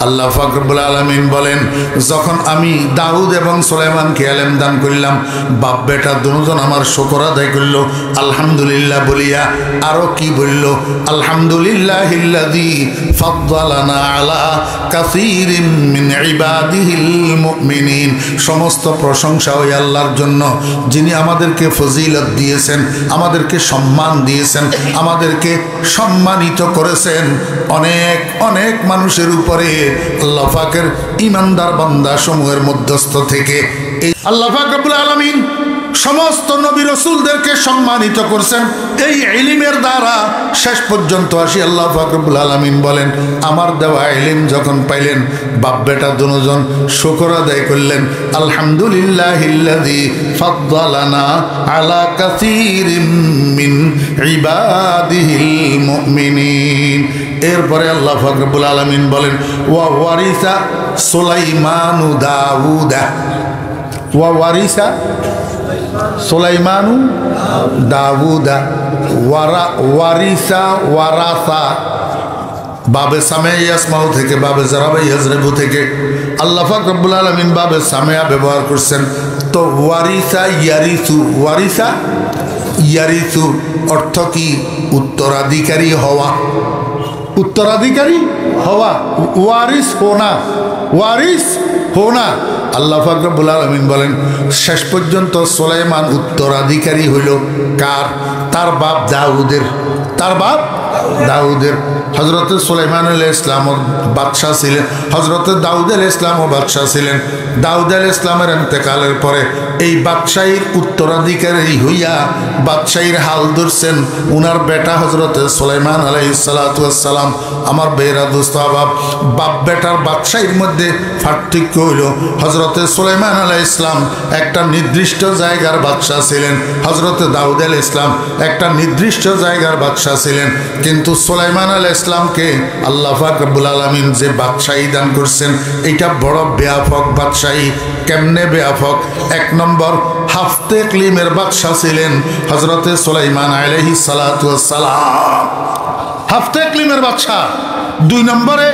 আল্লাহ পাক রব্বুল আলামিন বলেন, যখন আমি দাউদ এবং সুলাইমানকে ইলম দান করলাম, বাপ বেটা দুজন আমার শুকর আদায় করল আলহামদুলিল্লাহ বলিয়া। আরো কি বলল? আলহামদুলিল্লাহিল্লাযী ফাদ্দালানা আলা কাসীরিম মিন ইবাদিহিল মুমিনিন। সমস্ত প্রশংসা ওই আল্লাহর জন্য যিনি আমাদেরকে ফজিলত দিয়েছেন, আমাদেরকে সম্মান দিয়েছেন, আমাদেরকে সম্মানিত করেছেন অনেক অনেক মানুষের উপরে। আল্লাহ পাকের ঈমানদার বান্দা সমূহের মধ্যস্থ থেকে এই আল্লাহ পাক রব্বুল আলামিন সমস্ত নবী রাসূলদেরকে সম্মানিত করছেন এই ইলমের দ্বারা। শেষ পর্যন্ত আসি আল্লাহ পাক রব্বুল আলামিন বলেন, আমার দেওয়া ইলম যখন পাইলেন, বাপ বেটা দুজন শুকর আদায় করলেন, আলহামদুলিল্লাহিল্লাযী ফাদ্দালানা আলা কাসীরিম মিন ইবাদিহিল মুমিনিন। এরপরে আল্লাহ পাক রব্বুল আলামিন বলেন, ওয়া ওয়ারিসা সুলাইমানু দাউদা, ওয়া ওয়ারিসা সুলাইমানু দাউদা, ওয়ারিসা ওয়ারাসা, বাবে সামে ইয়াসমাউ থেকে, বাবে জারাবা ইয়াজরিবু থেকে আল্লাহ পাক রব্বুল আলামিন বাবে সামিয়া ব্যবহার করছেন। তো ওয়ারিসা ইয়ারিসু, ওয়ারিসা ইয়ারিসু অর্থ কি? উত্তরাধিকারী হওয়া, উত্তরাধিকারী হওয়া, ওয়ারিস হোনা, ওয়ারিস হোনা। আল্লাহ পাক রব্বুল আলামিন বলেন, শেষ পর্যন্ত সুলাইমান উত্তরাধিকারী হইল কার? তার বাপ দাউদের, তার বাপ দাউদের। হজরত সুলাইমান আলাইহিস সালাম বাদশাহ ছিলেন, হজরত দাউদ আলাইহিস সালাম বাদশাহ ছিলেন। দাউদ আলাইহিস সালামের ইন্তেকালের পরে এই বাদশাহীর উত্তরাধিকারী হইয়া বাদশাহীর হাল ধরছেন উনার বেটা হজরত সুলাইমান আলাইহিস সালাতু ওয়াস সালাম। আমার বেরা দোস্ত আবাব, বাপ বেটার বাদশাহীর মধ্যে পার্থক্য হইল, হজরত সুলাইমান আলাইহিস সালাম একটা নির্দিষ্ট জায়গার বাদশাহ ছিলেন, হজরত দাউদ আলাইহিস সালাম একটা নির্দিষ্ট জায়গার বাদশাহ ছিলেন। কিন্তু সুলাইমান আলাইহিস সালামকে আল্লাহ পাক রব্বুল আলামিন যে বাদশাহী দান করছেন, এটা বড় ব্যাপক বাদশাহী। কেমনে ব্যাপক? এক নম্বর, হাফতে ইকলিমের বাদশাহ ছিলেন হজরত সুলাইমান আলাইহিস সালাতু ওয়াস সালাম, হাফতে ইকলিমের বাদশাহ। দুই নম্বরে,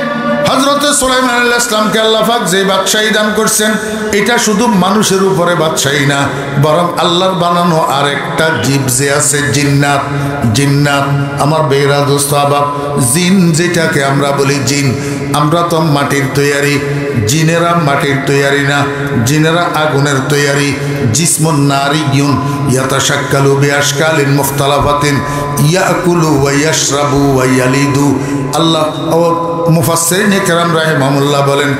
হজরত সুলাইমান আলাইহিস সালামকে আল্লাহ পাক যে বাদশাহী দান করছেন, এটা শুধু মানুষের উপরে বাদশাহী না, বরং আল্লাহর বানানো আরেকটা জীব যে আছে, জিন্নাত। জিন্নাত আমার বেরা দোস্ত আবাব, জিন যেটাকে আমরা বলি জিন, আমরা তো মাটির তৈয়ারি, জিনেরা মাটির তৈয়ারি না, জিনেরা আগুনের তৈয়ারি। জিসমুন নারিয়ুন ইয়াতাশাক্কালু বিআশকালিন মুখতালাফাতিন ইয়াকুলু ওয়া ইয়াশরাবু ওয়া ইয়ালিদু। আল্লাহ ও মুফাসসিরিন কেরাম রাহিমাহুল্লাহ বলেন,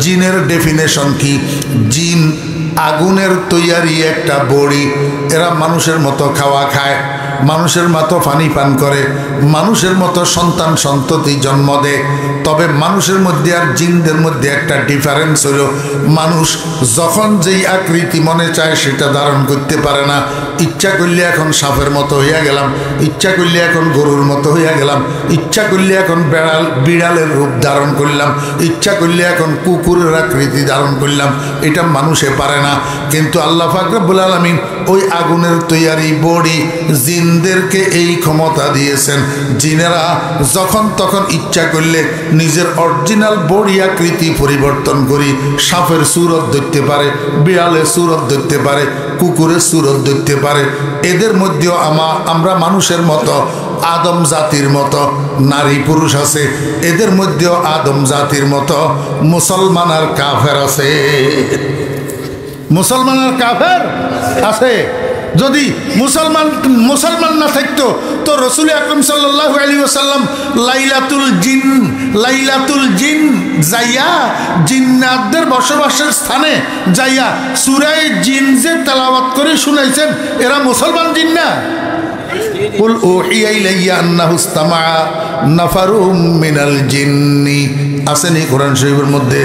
জিনের ডেফিনেশন কি? জিন আগুনের তৈয়ারি একটা বড়ি। এরা মানুষের মতো খাওয়া খায়, মানুষের মতো পানি পান করে, মানুষের মতো সন্তান সন্ততি জন্ম দেয়। তবে মানুষের মধ্যে আর জিনদের মধ্যে একটা ডিফারেন্স হলো, মানুষ যখন যেই আকৃতি মনে চায় সেটা ধারণ করতে পারে না। ইচ্ছা করলে এখন সাপের মতো হইয়া গেলাম, ইচ্ছা করলে এখন গরুর মতো হইয়া গেলাম, ইচ্ছা করলে এখন বিড়ালের রূপ ধারণ করলাম, ইচ্ছা করলে এখন কুকুরের আকৃতি ধারণ করলাম। এটা মানুষে পারে না। কিন্তু আল্লাহ পাক রব্বুল আলামিন ওই আগুনের তৈয়ারি বড়ি জিনদেরকে এই ক্ষমতা দিয়েছেন। জিনেরা যখন তখন ইচ্ছা করলে নিজের অরিজিনাল বড়ি আকৃতি পরিবর্তন করি, সাপের সুরত ধরতে পারে, বিড়ালের সুরত ধরতে পারে, কুকুরের সুরত ধরতে পারে। এদের মধ্যেও আমরা মানুষের মতো আদম জাতির মতো নারী পুরুষ আছে, এদের মধ্যেও আদম জাতির মতো মুসলমান আর কাফের আছে, মুসলমান আর কাফের আছে। যদি মুসলমান না থাকতো তো রাসূল আকরাম সাল্লাল্লাহু আলাইহি ওয়াসাল্লাম লাইলাতুল জিন যাইয়া জিন্নাতদের বসবাসের স্থানে যাইয়া সূরা জিন যে তেলাওয়াত করে শুনাইছেন, এরা মুসলমান জিন না? কুল উহিয়া ইলাইয়া আন্নাহু ইসতামাআ নাফারুম মিনাল জিন্নি, আসেনি কোরআন শরীফের মধ্যে।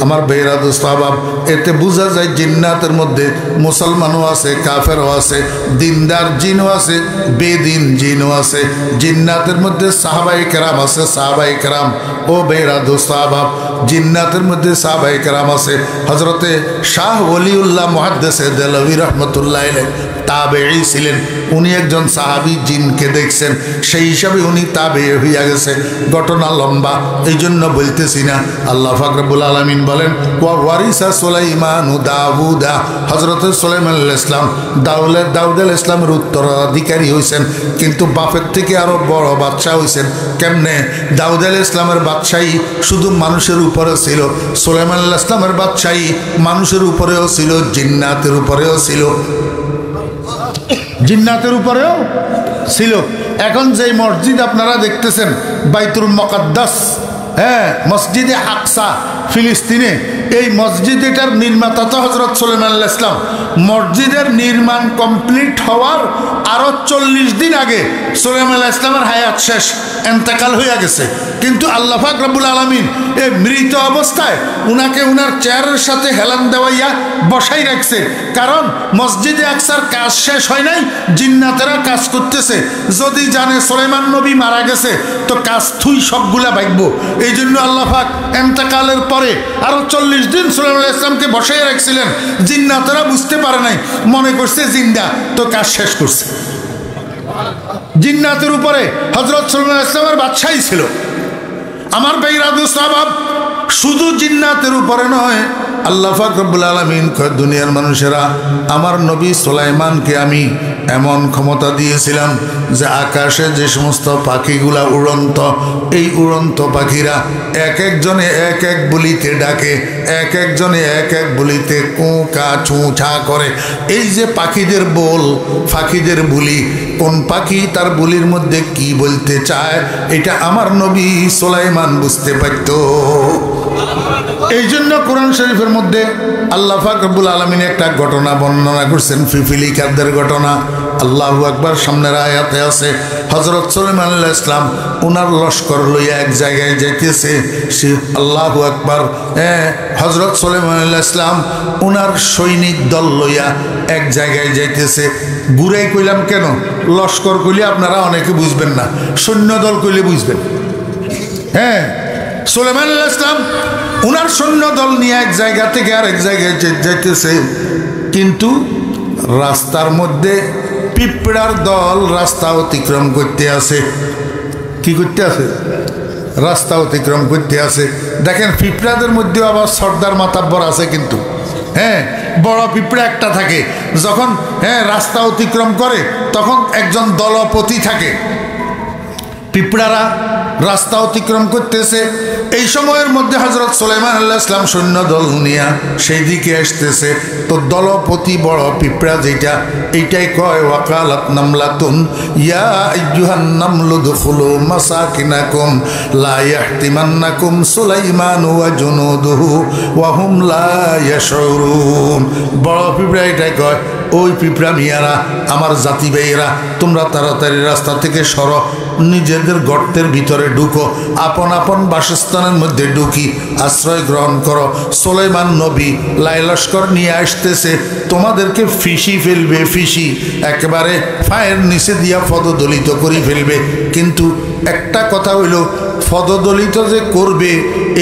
আমার বেরা দোস্ত আহবাব, এতে বোঝা যায় জিন্নাতের মধ্যে মুসলমানও আছে, কাফেরও আছে, দিনদার জিনও আছে, বেদিন জিনও আছে। জিন্নাতের মধ্যে সাহাবায়ে কেরাম আছে, সাহাবায়ে কেরাম। ও বেরা দোস্ত আহবাব, জিন্নাতের মধ্যে সাহাবায়ে কেরাম আছে। হজরতে শাহ ওলিউল্লাহ মুহাদ্দিস দেহলভী রহমতুল্লাহ আলাইহি তাবেঈ ছিলেন, উনি একজন সাহাবী জিনকে দেখছেন, সেই হিসাবে উনি তাবেঈ হইয়া গেছে। ঘটনা লম্বা, এই জন্য বলতেছি না। আল্লাহ পাক রব্বুল আলামিন বলেন ওয়া ওয়ারিসা সুলাইমানু দাউদা, হযরত সুলাইমান আলাইহিস সালাম দাউদ আলাইহিস সালামের উত্তরাধিকারী হইছেন, কিন্তু বাপের থেকে আরো বড় বাদশা হইছেন। কেমনে? দাউদ আলাইহিস সালামের বাদশাহী শুধু মানুষের উপরে ছিল, সুলাইমান আলাইহিস সালামের বাদশাহী মানুষের উপরেও ছিল, জিন্নাতের উপরেও ছিল, জিন্নাতের উপরেও ছিল। এখন যেই মসজিদ আপনারা দেখতেছেন বাইতুল মুকাদ্দাস, হ্যাঁ, মসজিদে আকসা ফিলিস্তিনে, এই মসজিদ এটার নির্মাতা তো হযরত সুলাইমান আলাইহিস সালাম। মসজিদের নির্মাণ কমপ্লিট হওয়ার আরো 40 দিন আগে সুলাইমান আলাইহিস সালামের হায়াত শেষ, ইন্তেকাল হয়ে গেছে। কিন্তু আল্লাহ পাক রব্বুল আলামিন এই মৃত অবস্থায় উনাকে উনার চেয়ারের সাথে হেলান দেওয়াইয়া বসাই রাখছে, কারণ মসজিদে আকসার কাজ শেষ হয় নাই, জিন্নাতেরা কাজ করতেছে। যদি জানে সুলাইমান নবী মারা গেছে তো কাজ থুই সবগুলা ভাগবো। এই জন্য আল্লাহ পাক ইন্তেকালের পরে আরো 40 দিন সুলাইমান আলাইহিস সালামকে বসাই রাখছিলেন। জিন্নাতেরা বুঝতে পারে নাই, মনে করছে জিন্দা, তো কাজ শেষ করছে। জিন্নাতের উপরে হযরত সুলাইমান আলাইহিস সালামের বাদশাহী ছিল। আমার ভাইরাদুস সাহাব, শুধু জিন্নাতের উপরে নয়, আল্লাহ পাক রব্বুল আলামিন কয় দুনিয়ার মানুষেরা, আমার নবী সুলাইমানকে আমি এমন ক্ষমতা দিয়েছিলাম যে আকাশে যে সমস্ত পাখিগুলা উড়ন্ত, এই উড়ন্ত পাখিরা এক একজনে এক এক বলিতে ডাকে, এক একজনে এক এক বলিতে কুঁকা ছুঁছা করে। এই যে পাখিদের বল, পাখিদের বুলি, কোন পাখি তার বলির মধ্যে কি বলতে চায়, এটা আমার নবী সুলাইমান বুঝতে পারত। এই জন্য কোরআন শরীফের মধ্যে আল্লাহ পাক রব্বুল আলামিন একটা ঘটনা বর্ণনা করছেন, পিপিলিকাদের ঘটনা। আল্লাহু আকবার, সামনের আয়াতে আছে হযরত সুলাইমান আলাইহিস সালাম ওনার লস্কর লইয়া এক জায়গায় যাইতেছে। আল্লাহু আকবার, হযরত সুলাইমান আলাইহিস সালাম ওনার সৈনিক দল লইয়া এক জায়গায় যাইতেছে। বুড়াই কইলাম কেন, লস্কর কইলে আপনারা অনেকে বুঝবেন না, সৈন্য দল কইলে বুঝবেন। হ্যাঁ, সুলাইমান আলাইহিস সালাম ওনার সৈন্য দল নিয়ে এক জায়গা থেকে আরেক জায়গায় যাইতেছে, কিন্তু রাস্তার মধ্যে পিঁপড়ার দল রাস্তা অতিক্রম করতে আছে। কি করতে আছে? রাস্তা অতিক্রম করতে আছে। দেখেন, পিঁপড়াদের মধ্যেও আবার সর্দার মাতাব্বর আছে, কিন্তু হ্যাঁ, বড় পিঁপড়া একটা থাকে, যখন রাস্তা অতিক্রম করে তখন একজন দলপতি থাকে। পিঁপড়ারা রাস্তা অতিক্রম করতেছে, এই সময়ের মধ্যে হযরত সুলাইমান আলাইহিস সালাম সৈন্য দল নিয়ে সেই দিকে আসতেছে। তো দলপতি বড় পিঁপড়া যেটা, এইটাই কয় ওয়াকালাত নামলাতুন ইয়া আইয়ুহান নামলু দুখুলু মাসাকিনাকুম লা ইয়াহতিমান্নাকুম সুলাইমান ওয়া জুনুদুহু ওয়া হুম লা ইয়াশউরুন। বড় পিঁপড়া এটাই কয়, ওই পিঁপড়া মিয়ারা, আমার জাতি ভাইয়েরা, তোমরা তাড়াতাড়ি রাস্তা থেকে সরো, নিজেদের গর্তের ভিতরে ঢুকো, আপন আপন বাসস্থানের মধ্যে ঢুকি আশ্রয় গ্রহণ করো। সুলাইমান নবী লাইলস্কর নিয়ে আসতেছে, তোমাদেরকে ফিসি ফেলবে, ফিসি একেবারে পায়ের নিচে দিয়া পদদলিত করে ফেলবে। কিন্তু একটা কথা হইল, পদদলিত যে করবে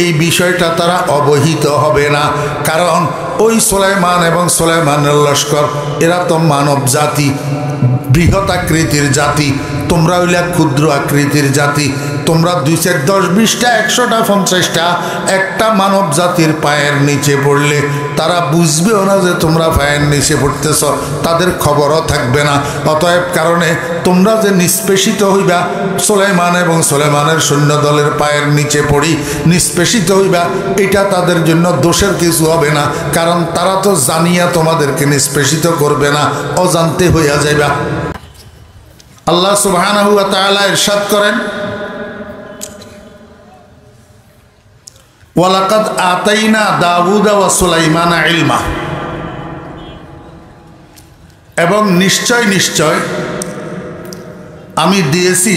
এই বিষয়টা তারা অবহিত হবে না, কারণ ওই সুলাইমান এবং সুলাইমানের লস্কর এরা তো মানব জাতি, বৃহৎ আকৃতির জাতি, তোমরা হইলে ক্ষুদ্র আকৃতির জাতি। তোমরা 2, 4, 10, 20টা 100টা 50টা একটা মানব জাতির পায়ের নিচে পড়লে তারা বুঝবেও না যে তোমরা পায়ের নিচে পড়তেছ, তাদের খবরও থাকবে না। অতএব কারণে তোমরা যে নিষ্পেষিত হইবা, সুলাইমান এবং সুলাইমানের সৈন্য দলের পায়ের নিচে পড়ি নিষ্পেষিত হইবা, এটা তাদের জন্য দোষের কিছু হবে না, কারণ তারা তো জানিয়া তোমাদেরকে নিষ্পেষিত করবে না, অজান্তে হইয়া যাইবা। আল্লাহ সুবহানাহু ওয়া তাআলা ইরশাদ করেন, ওয়ালাকাদ আতাইনা দাউদা ওয়া সুলাইমানা ইলমা, এবং নিশ্চয় নিশ্চয় আমি দিয়েছি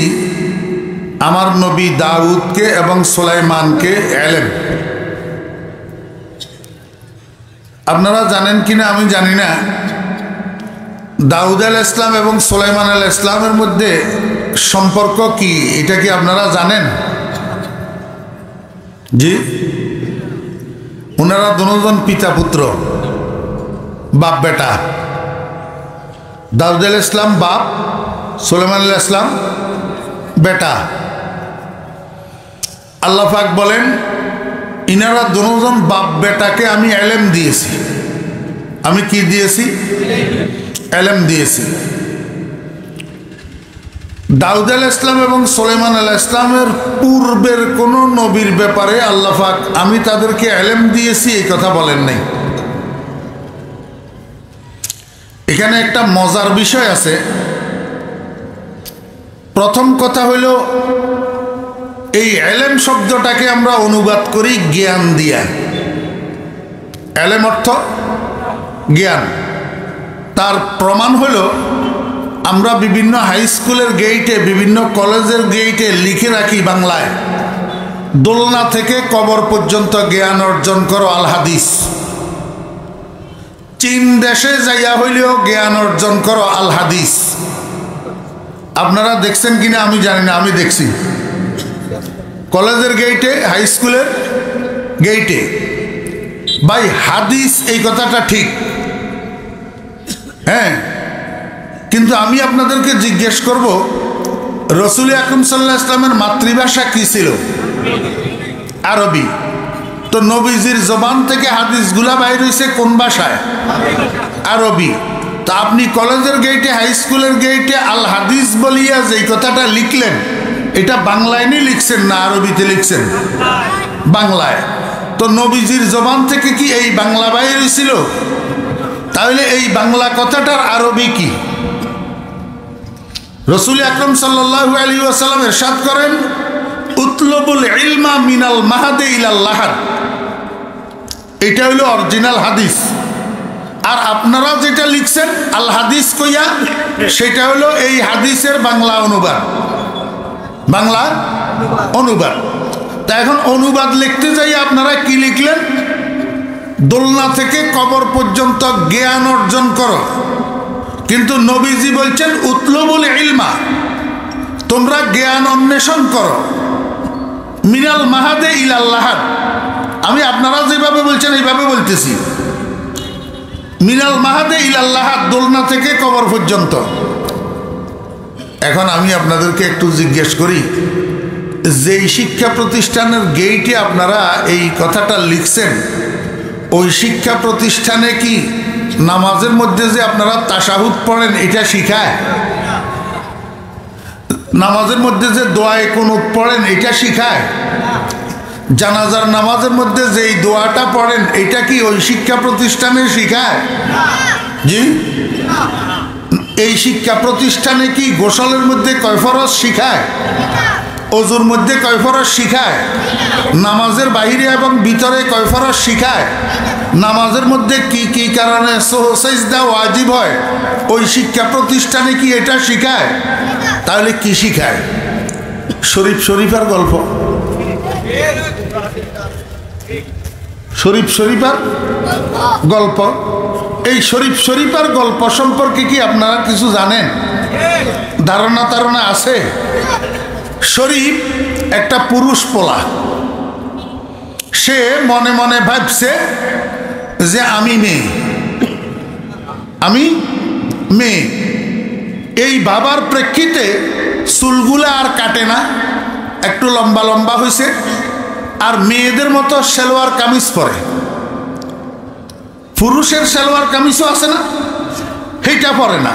আমার নবী দাউদকে এবং সুলাইমানকে ইলম। আপনারা জানেন কিনা আমি জানি না, দাউদ আলাইহিস সালাম এবং সুলাইমান আলাইহিস সালামের মধ্যে সম্পর্ক কি, এটা কি আপনারা জানেন? জি, ওনারা দুজন পিতা পুত্র, বাপ বেটা। দাউদ আলাইহিস সালাম বাপ, সুলাইমান আলাইহিস সালাম বেটা। আল্লাহ পাক বলেন ইনারা দুজন বাপ বেটাকে আমি ইলম দিয়েছি। আমি কি দিয়েছি? ইলম দিয়েছি। দাউদ আলাইহিস সালাম এবং সুলাইমান আলাইহিস সালামের পূর্বের কোন নবীর ব্যাপারে আল্লাহ পাক আমি তাদেরকে ইলম দিয়েছি এই কথা বলেন নাই। এখানে একটা মজার বিষয় আছে। প্রথম কথা হইল এই ইলম শব্দটাকে আমরা অনুবাদ করি জ্ঞান দিয়া। ইলম অর্থ জ্ঞান। তার প্রমাণ হলো আমরা বিভিন্ন হাই স্কুলের গেইটে, বিভিন্ন কলেজের গেইটে লিখে রাখি বাংলায়, দোলনা থেকে কবর পর্যন্ত জ্ঞান অর্জন করো আল হাদিস। চীন দেশে যাইয়া হইলেও জ্ঞান অর্জন করো আল হাদিস। আপনারা দেখছেন কিনা আমি জানি না, আমি দেখছি কলেজের গেইটে, হাই স্কুলের গেইটে। ভাই হাদিস এই কথাটা ঠিক, হ্যাঁ, কিন্তু আমি আপনাদেরকে জিজ্ঞেস করব রাসূল আকরাম সাল্লাল্লাহু আলাইহি ওয়াসাল্লামের মাতৃভাষা কি ছিল? আরবি। তো নবীজির জবান থেকে হাদিসগুলা বাইর হইছে কোন ভাষায়? আরবি। তো আপনি কলেজের গেইটে, হাই স্কুলের গেইটে আল হাদিস বলিয়া যেই কথাটা লিখলেন এটা বাংলায় নিয়ে লিখছেন না আরবিতে লিখছেন? বাংলায়। তো নবীজির জবান থেকে কি এই বাংলা বাইর হইছিল? তাহলে এই বাংলা কথাটার আরবি কি? রাসূল আকরাম সাল্লাল্লাহু আলাইহি ওয়াসাল্লাম ইরশাদ করেন উতলুবুল ইলমা মিনাল মাহাদি ইলাল লাহাদ। এটা হলো অরিজিনাল হাদিস। আর আপনারা যেটা লিখছেন আল হাদিস কইয়া, সেটা হলো এই হাদিসের বাংলা অনুবাদ। বাংলা অনুবাদ। তা এখন অনুবাদ লিখতে যাই আপনারা কি লিখলেন? দোলনা থেকে কবর পর্যন্ত জ্ঞান অর্জন করো। কিন্তু নবীজি বলছেন উতলুবুল ইলমা, তোমরা জ্ঞান অন্বেষণ করো মিনাল মাহাদে ইলাল লাহাদ। আমি আপনারা যেভাবে বলছেন এইভাবে বলতেছি, মিনাল মাহাদে ইলাল লাহাদ, দোলনা থেকে কবর পর্যন্ত। এখন আমি আপনাদেরকে একটু জিজ্ঞেস করি, যেই শিক্ষা প্রতিষ্ঠানের গেইটে আপনারা এই কথাটা লিখছেন ওই শিক্ষা প্রতিষ্ঠানে কি নামাজের মধ্যে যে আপনারা তাশাহুদ পড়েন এটা শিখায়? নামাজের মধ্যে যে দোয়ায়ে কুনুত পড়েন এটা শিখায়? জানাজার নামাজের মধ্যে যেই দোয়াটা পড়েন এটা কি ওই শিক্ষা প্রতিষ্ঠানে শিখায়? জি। এই শিক্ষা প্রতিষ্ঠানে কি গোসলের মধ্যে কয় ফরজ শিখায়? ওজুর মধ্যে কয় ফরজ শিখায়? নামাজের বাহিরে এবং ভিতরে কয় ফরজ শিখায়? নামাজের মধ্যে কি কি কারণে সাজদা ওয়াজিব হয় ওই শিক্ষা প্রতিষ্ঠানে কি এটা শিখায়? তাহলে কি শিখায়? শরীফ শরীফের গল্প। শরীফ শরীফের গল্প। এই শরীফ শরীফের গল্প সম্পর্কে কি আপনারা কিছু জানেন? ধারণা আছে? শরীফ একটা পুরুষ পোলা, সে মনে মনে ভাবছে যে আমি মেয়ে, আমি মেয়ে। এই বাবার প্রেক্ষিতে চুলগুলা আর কাটে না, একটু লম্বা লম্বা হয়েছে, আর মেয়েদের মতো সালোয়ার কামিজ পরে। পুরুষের সালোয়ার কামিজও আছে না, সেইটা পরে না,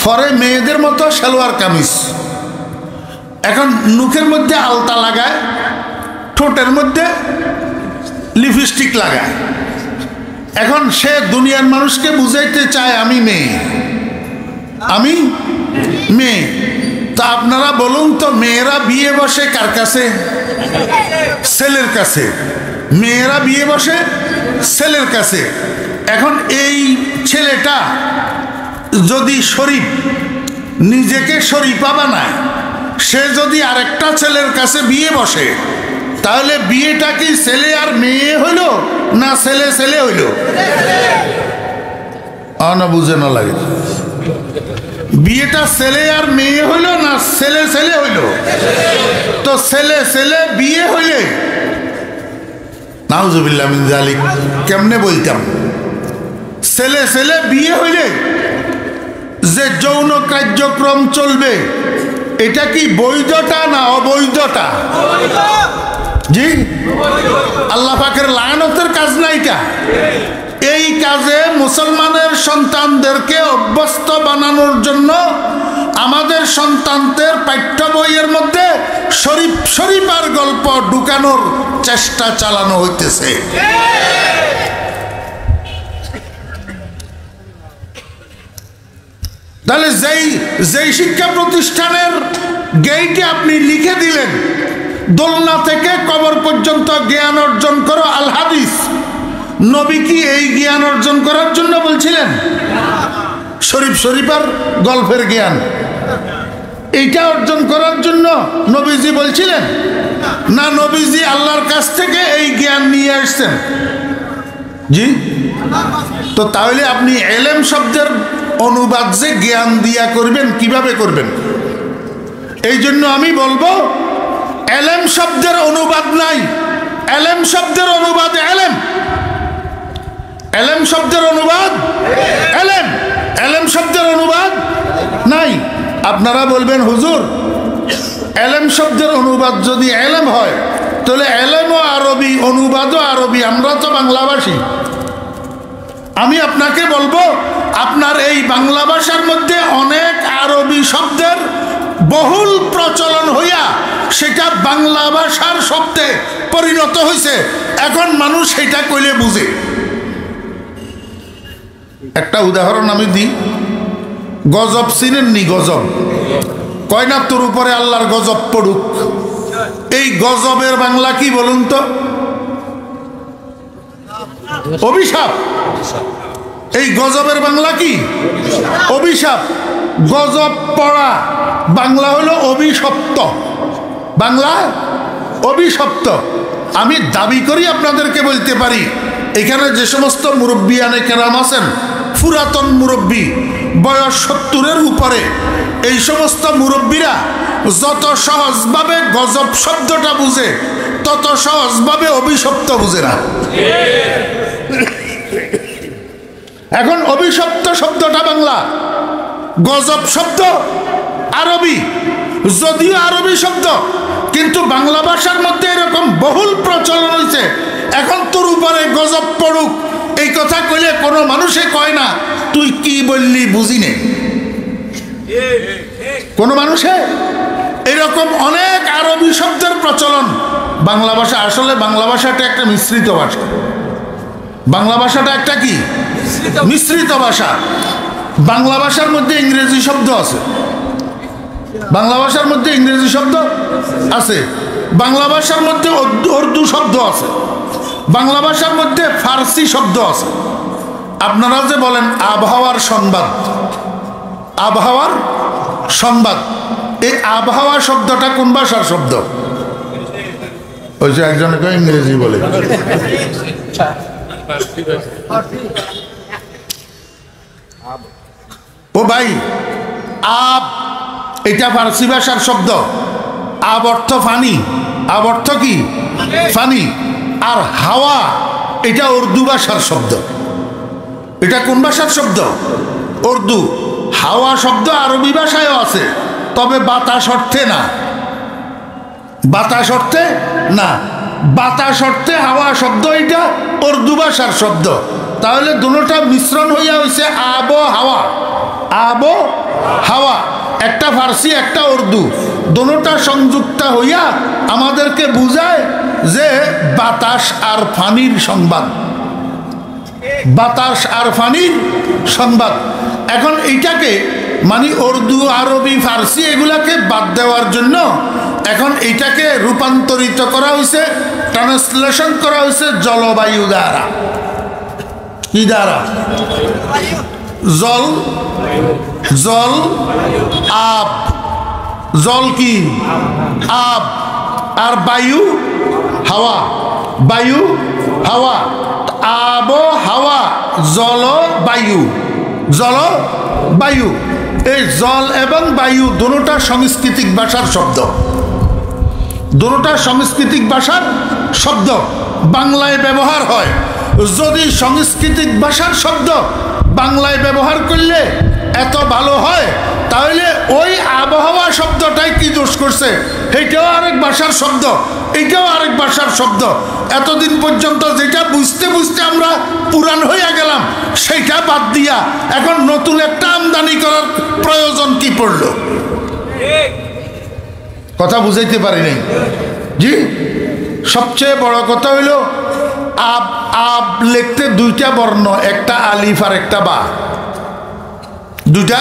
পরে মেয়েদের মতো সালোয়ার কামিজ। এখন মুখের মধ্যে আলতা লাগায়, ঠোঁটের মধ্যে লিপস্টিক লাগায়। এখন সে দুনিয়ার মানুষকে বুঝাইতে চায় আমি মেয়ে, আমি মেয়ে। তা আপনারা বলুন তো, মেয়েরা বিয়ে বসে কার কাছে? ছেলের কাছে। মেয়েরা বিয়ে বসে ছেলের কাছে। এখন এই ছেলেটা যদি শরীফ, নিজেকে শরীফা বানায়, সে যদি আরেকটা ছেলের কাছে বিয়ে বসে, তাহলে বিয়েটা কি ছেলে আর মেয়ে হইল না ছেলে ছেলে হইল? না বুঝে না লাগে। বিয়েটা ছেলে আর মেয়ে হইল না ছেলে ছেলে হইল? তো ছেলে ছেলে বিয়ে হইলে নাউজুবিল্লাহ মিন যালিক কেমনে বলতাম? ছেলে ছেলে বিয়ে হইলে যে যৌন কার্যক্রম চলবে, এটা কি বৈধতা না অবৈধতা? জি, আল্লাহ পাকের লায়নতের কাজ না এটা। এই কাজে মুসলমানের সন্তানদেরকে অভ্যস্ত বানানোর জন্য আমাদের সন্তানদের পাঠ্য বইয়ের মধ্যে শরীফার গল্প ঢুকানোর চেষ্টা চালানো হইতেছে। তাহলে যেই শিক্ষা প্রতিষ্ঠানের গেইটে আপনি লিখে দিলেন দোলনা থেকে কবর পর্যন্ত জ্ঞান অর্জন করো আল হাদিস, নবী কি এই জ্ঞান অর্জন করার জন্য বলছিলেন? শরীফার গল্পের জ্ঞান এইটা অর্জন করার জন্য নবীজি বলছিলেন না? নবীজি আল্লাহর কাছ থেকে এই জ্ঞান নিয়ে আসছেন। জি, তো তাহলে আপনি এলেম শব্দের অনুবাদ যে জ্ঞান দিয়া করবেন, কিভাবে করবেন? এই জন্য আমি বলবো এলেম শব্দের অনুবাদ নাই। এলেম শব্দের অনুবাদ এলেম, এলেম শব্দের অনুবাদ এলেম, এলেম শব্দের অনুবাদ নাই। আপনারা বলবেন হুজুর এলেম শব্দের অনুবাদ যদি এলেম হয় তাহলে এলেমও আরবি, অনুবাদও আরবি, আমরা তো বাংলাভাষী। আমি আপনাকে বলবো আপনার এই বাংলা ভাষার মধ্যে অনেক আরবি শব্দের বহুল প্রচলন হইয়া সেটা বাংলা ভাষার শব্দে পরিণত হয়েছে। এখন মানুষ সেটা কইলে বুঝে। একটা উদাহরণ আমি দিই। গজব চিনেননি? গজব কয় না তোর উপরে আল্লাহর গজব পড়ুক। এই গজবের বাংলা কি বলুন তো? অভিশাপ। এই গজবের বাংলা কি? অভিশাপ। গজব পড়া বাংলা হলো অভিশপ্ত। বাংলা অভিশপ্ত। আমি দাবি করি আপনাদেরকে বলতে পারি এখানে যে সমস্ত মুরব্বিয়ানে কেরাম আছেন, পুরাতন মুরব্বী, বয়স 70-এর উপরে, এই সমস্ত মুরব্বীরা যত সহজভাবে গজব শব্দটা বুঝে তত সহজভাবে অভিশপ্ত বুঝে না। এখন অভিশপ্ত শব্দটা বাংলা, গজব শব্দ আরবি, যদিও আরবি শব্দ, কিন্তু বাংলা ভাষার মধ্যে এরকম বহুল প্রচলন হয়েছে। এখন তোর উপরে গজব পড়ুক এই কথা কইলে কোনো মানুষে কয় না তুই কি বললি বুঝি নে। কোন মানুষে এরকম অনেক আরবি শব্দের প্রচলন। বাংলা ভাষা আসলে বাংলা ভাষাটা একটা মিশ্রিত ভাষা। বাংলা ভাষাটা একটা কি? মিশ্রিত ভাষা। বাংলা ভাষার মধ্যে ইংরেজি শব্দ আছে, বাংলা ভাষার মধ্যে ইংরেজি শব্দ আছে, বাংলা ভাষার মধ্যে উর্দু শব্দ আছে, বাংলা ভাষার মধ্যে ফার্সি শব্দ আছে। আপনারা যে বলেন আবহাওয়ার সংবাদ, আবহাওয়ার সংবাদ, এই আবহাওয়া শব্দটা কোন ভাষার শব্দ? ওই যে একজনকে ইংরেজি বলে। ও ভাই, আব এটা ফার্সি ভাষার শব্দ। আব অর্থ পানি, আব অর্থ কি? পানি। আর হাওয়া এটা উর্দু ভাষার শব্দ। এটা কোন ভাষার শব্দ? উর্দু। হাওয়া শব্দ আরবি ভাষায়ও আছে, তবে বাতাস অর্থে না। বাতাস অর্থে না, বাতাস অর্থে হাওয়া শব্দ এটা উর্দু ভাষার শব্দ। তাহলে দুটোটা মিশ্রণ হইয়া হয়েছে আব হাওয়া। আব হাওয়া, একটা ফার্সি একটা উর্দু, দুটোটা সংযুক্ত হইয়া আমাদেরকে বুঝায় যে বাতাস আর পানির সংবাদ, বাতাস আর পানির সংবাদ। এখন এইটাকে মানে উর্দু, আরবি, ফার্সি এগুলাকে বাদ দেওয়ার জন্য এখন এইটাকে রূপান্তরিত করা হয়েছে, ট্রান্সলেশন করা হয়েছে জলবায়ু দ্বারা। কি দ্বারা? জল, জল, আব। জল কি? আব। আর বায়ু হাওয়া, বায়ু হাওয়া। আব হাওয়া, জল বায়ু, জল বায়ু। এই জল এবং বায়ু দুটোটা সাংস্কৃতিক ভাষার শব্দ, দুটোটা সাংস্কৃতিক ভাষার শব্দ বাংলায় ব্যবহার হয়। যদি সাংস্কৃতিক ভাষার শব্দ বাংলায় ব্যবহার করলে এত ভালো হয়, তাহলে ওই আবহাওয়া শব্দটাই কি দোষ করছে? এইটাও আরেক ভাষার শব্দ, এইটাও আরেক ভাষার শব্দ। এতদিন পর্যন্ত যেটা বুঝতে বুঝতে আমরা পুরান হইয়া গেলাম, সেইটা বাদ দিয়া এখন নতুন একটা আমদানি করার প্রয়োজন কি পড়লো? কথা বুঝাইতে পারি নাই। জি, সবচেয়ে বড় কথা হইল আব আব লিখতে দুইটা বর্ণ, একটা আলিফ আর একটা বা। দুইটা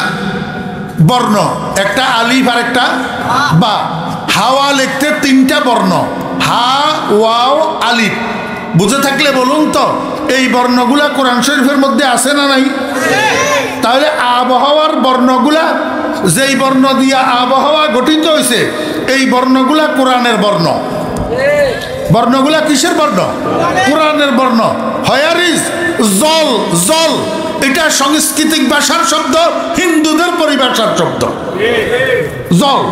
বর্ণ, একটা আলিফ আর একটা বা। হাওয়া লিখতে তিনটা বর্ণ, হা ওয়াও আলিফ। বুঝে থাকলে বলুন তো, এই বর্ণগুলা কোরআন শরীফের মধ্যে আছে না নাই? তাহলে আবহাওয়ার বর্ণগুলা, যেই বর্ণ দিয়া আবহাওয়া গঠিত হয়েছে, এই বর্ণগুলা কোরআনের বর্ণ। বর্ণগুলা কিসের বর্ণ? কোরআনের বর্ণ। হয়ারিজ জল, জল এটা সাংস্কৃতিক ভাষার শব্দ, হিন্দুদের পরিভাষার শব্দ জল।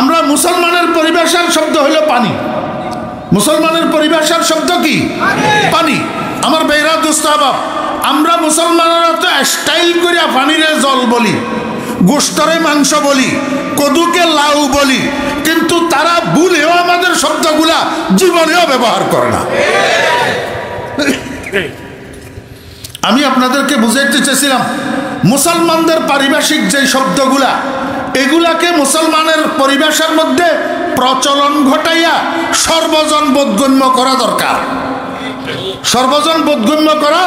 আমরা মুসলমানের পরিভাষার শব্দ হলো পানি। মুসলমানের পরিভাষার শব্দ কি? পানি। আমার বেরা দুস্তাবাব, আমরা মুসলমানেরা তো স্টাইল করিয়া পানিরে জল বলি, গোস্তরে মাংস বলি, কদুকে লাউ বলি, কিন্তু তারা ভুলেও আমাদের শব্দগুলা জীবনেও ব্যবহার করে না। আমি আপনাদেরকে বুঝাইতে চেয়েছিলাম, মুসলমানদের পারিভাষিক যে শব্দগুলা, এগুলাকে মুসলমানের পরিভাষার মধ্যে প্রচলন ঘটাইয়া সর্বজন বোধগম্য করা দরকার। সর্বজন বোধগম্য করা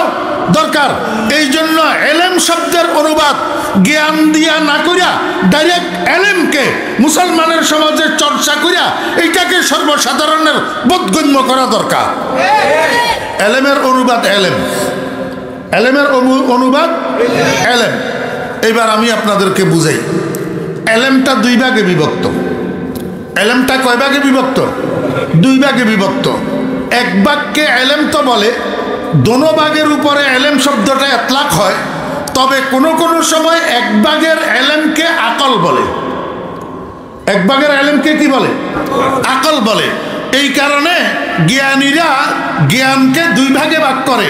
দরকার। এই জন্য এলেম শব্দের অনুবাদ জ্ঞান দিয়া না করিয়া ডাইরেক্ট এলেমকে মুসলমানের সমাজে চর্চা করিয়া এইটাকে সর্বসাধারণের বোধগম্য করা দরকার। এলেমের অনুবাদ এলেম, এলেমের অনুবাদ এলেম। এবার আমি আপনাদেরকে বুঝাই, এলেমটা দুই ভাগে বিভক্ত। এলেমটা কয় ভাগে বিভক্ত? দুই ভাগে বিভক্ত। এক ভাগকে এলেম তো বলে, দোনো ভাগের উপরে এলেম শব্দটা এতলাক হয়, তবে কোনো কোনো সময় এক ভাগের এলেমকে আকল বলে। এক ভাগের এলেমকে কি বলে? আকল বলে। এই কারণে জ্ঞানীরা জ্ঞানকে দুই ভাগে ভাগ করে।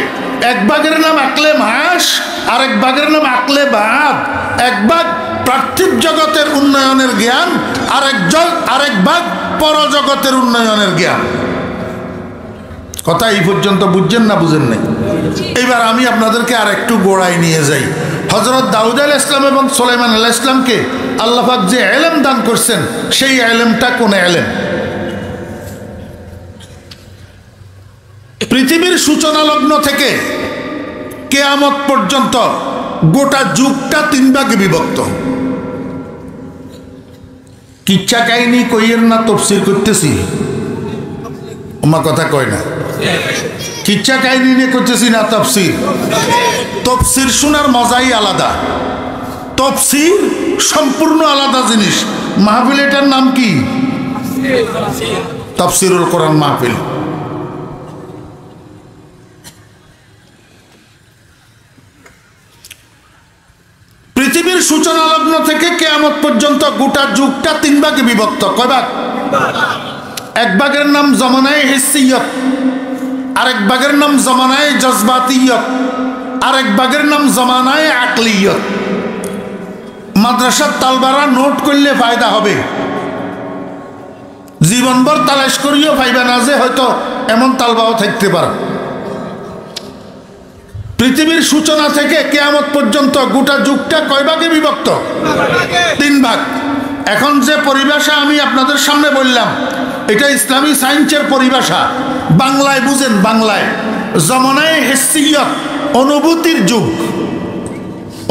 এক ভাগের নাম আকলে মাস, আরেক ভাগের নাম আকলে বাদ। এক ভাগ পার্থিব জগতের উন্নয়নের জ্ঞান, আরেক ভাগ পরজগতের উন্নয়নের জ্ঞান। কথা এই পর্যন্ত বুঝছেন না বুঝেন নাই? এবার আমি আপনাদেরকে আর একটু গোড়ায় নিয়ে যাই। হযরত দাউদ আলাইহিস সালাম এবং সুলাইমান আলাইহিস সালামকে আল্লাহ পাক যে ইলম দান করছেন, সেই ইলমটা কোন ইলম? পৃথিবীর সূচনা লগ্ন থেকে কিয়ামত পর্যন্ত গোটা যুগটা তিন ভাগে বিভক্ত। কিচ্ছা কাহিনী কইয়ের না, তফসির করতেছি। আমার কথা কয় না, কিচ্ছা কাহিনী নিয়ে করতেছি না, তফসির। তফসির শোনার মজাই আলাদা, তফসির সম্পূর্ণ আলাদা জিনিস। মাহফিল, এটার নাম কি? তফসিরুল কোরআন মাহফিল। পৃথিবীর সূচনা লগ্ন থেকে কিয়ামত পর্যন্ত গোটা যুগটা তিন ভাগে বিভক্ত। কয় ভাগ? এক ভাগের নাম জমানায়ে হিসিয়ত, আরেক ভাগের নাম জমানায়ে জজবাতিয়ত, আরেক ভাগের নাম জমানায়ে আকলিয়ত। মাদ্রাসার তালবারা নোট করলে ফায়দা হবে, জীবনভর তালাশ করিও পাইবা না যে হয়তো এমন তালবাও থাকতে পারে। পৃথিবীর সূচনা থেকে কিয়ামত পর্যন্ত গোটা যুগটা কয় ভাগে বিভক্ত? তিন ভাগ। এখন যে পরিভাষা আমি আপনাদের সামনে বললাম, এটা ইসলামী সায়েন্সের পরিভাষা। বাংলায় বুঝেন, বাংলায় জমানায়ে হিসিয়ত, অনুভূতির যুগ,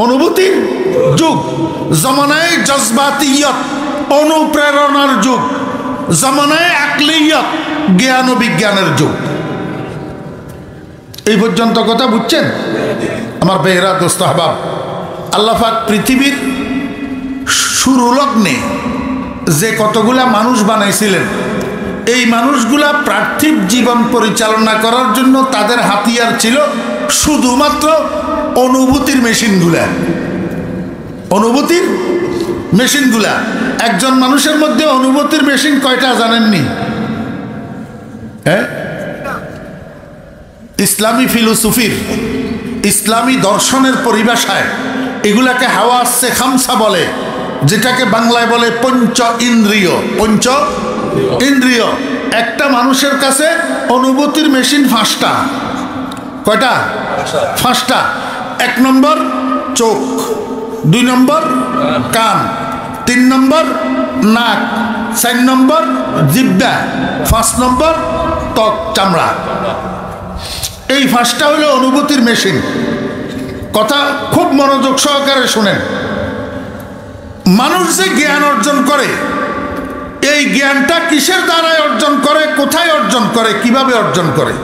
অনুভূতির যুগ। জমানায়ে জজবাতিয়ত, অনুপ্রেরণার যুগ। জমানায়ে আকলিয়ত, জ্ঞান ও বিজ্ঞানের যুগ। এই পর্যন্ত কথা বুঝছেন আমার বেহরা দোস্ত আহবাব? আল্লাহ পাক পৃথিবীর শুরু লগ্নে যে কতগুলা মানুষ বানাইছিলেন, এই মানুষগুলা পার্থিব জীবন পরিচালনা করার জন্য তাদের হাতিয়ার ছিল শুধুমাত্র অনুভূতির মেশিনগুলা। অনুভূতির মেশিনগুলা। একজন মানুষের মধ্যে অনুভূতির মেশিন কয়টা জানেননি? হ্যাঁ, ইসলামী ফিলোসফির, ইসলামী দর্শনের পরিভাষায় এগুলাকে হাওয়াসে খামসা বলে, যেটাকে বাংলায় বলে পঞ্চ ইন্দ্রিয়। পঞ্চ ইন্দ্রিয়। একটা মানুষের কাছে অনুভূতির মেশিন 5টা। কয়টা? 5টা। 1 নম্বর চোখ, 2 নম্বর কান, 3 নম্বর নাক, 4 নম্বর জিহ্বা, 5 নম্বর ত্বক, চামড়া। এই 5টা হলো অনুভূতির মেশিন। কথা খুব মনোযোগ সহকারে শুনেন। মানুষ যে জ্ঞান অর্জন করে, এই জ্ঞানটা কিসের দ্বারায় অর্জন করে, কোথায় অর্জন করে, কিভাবে অর্জন করে?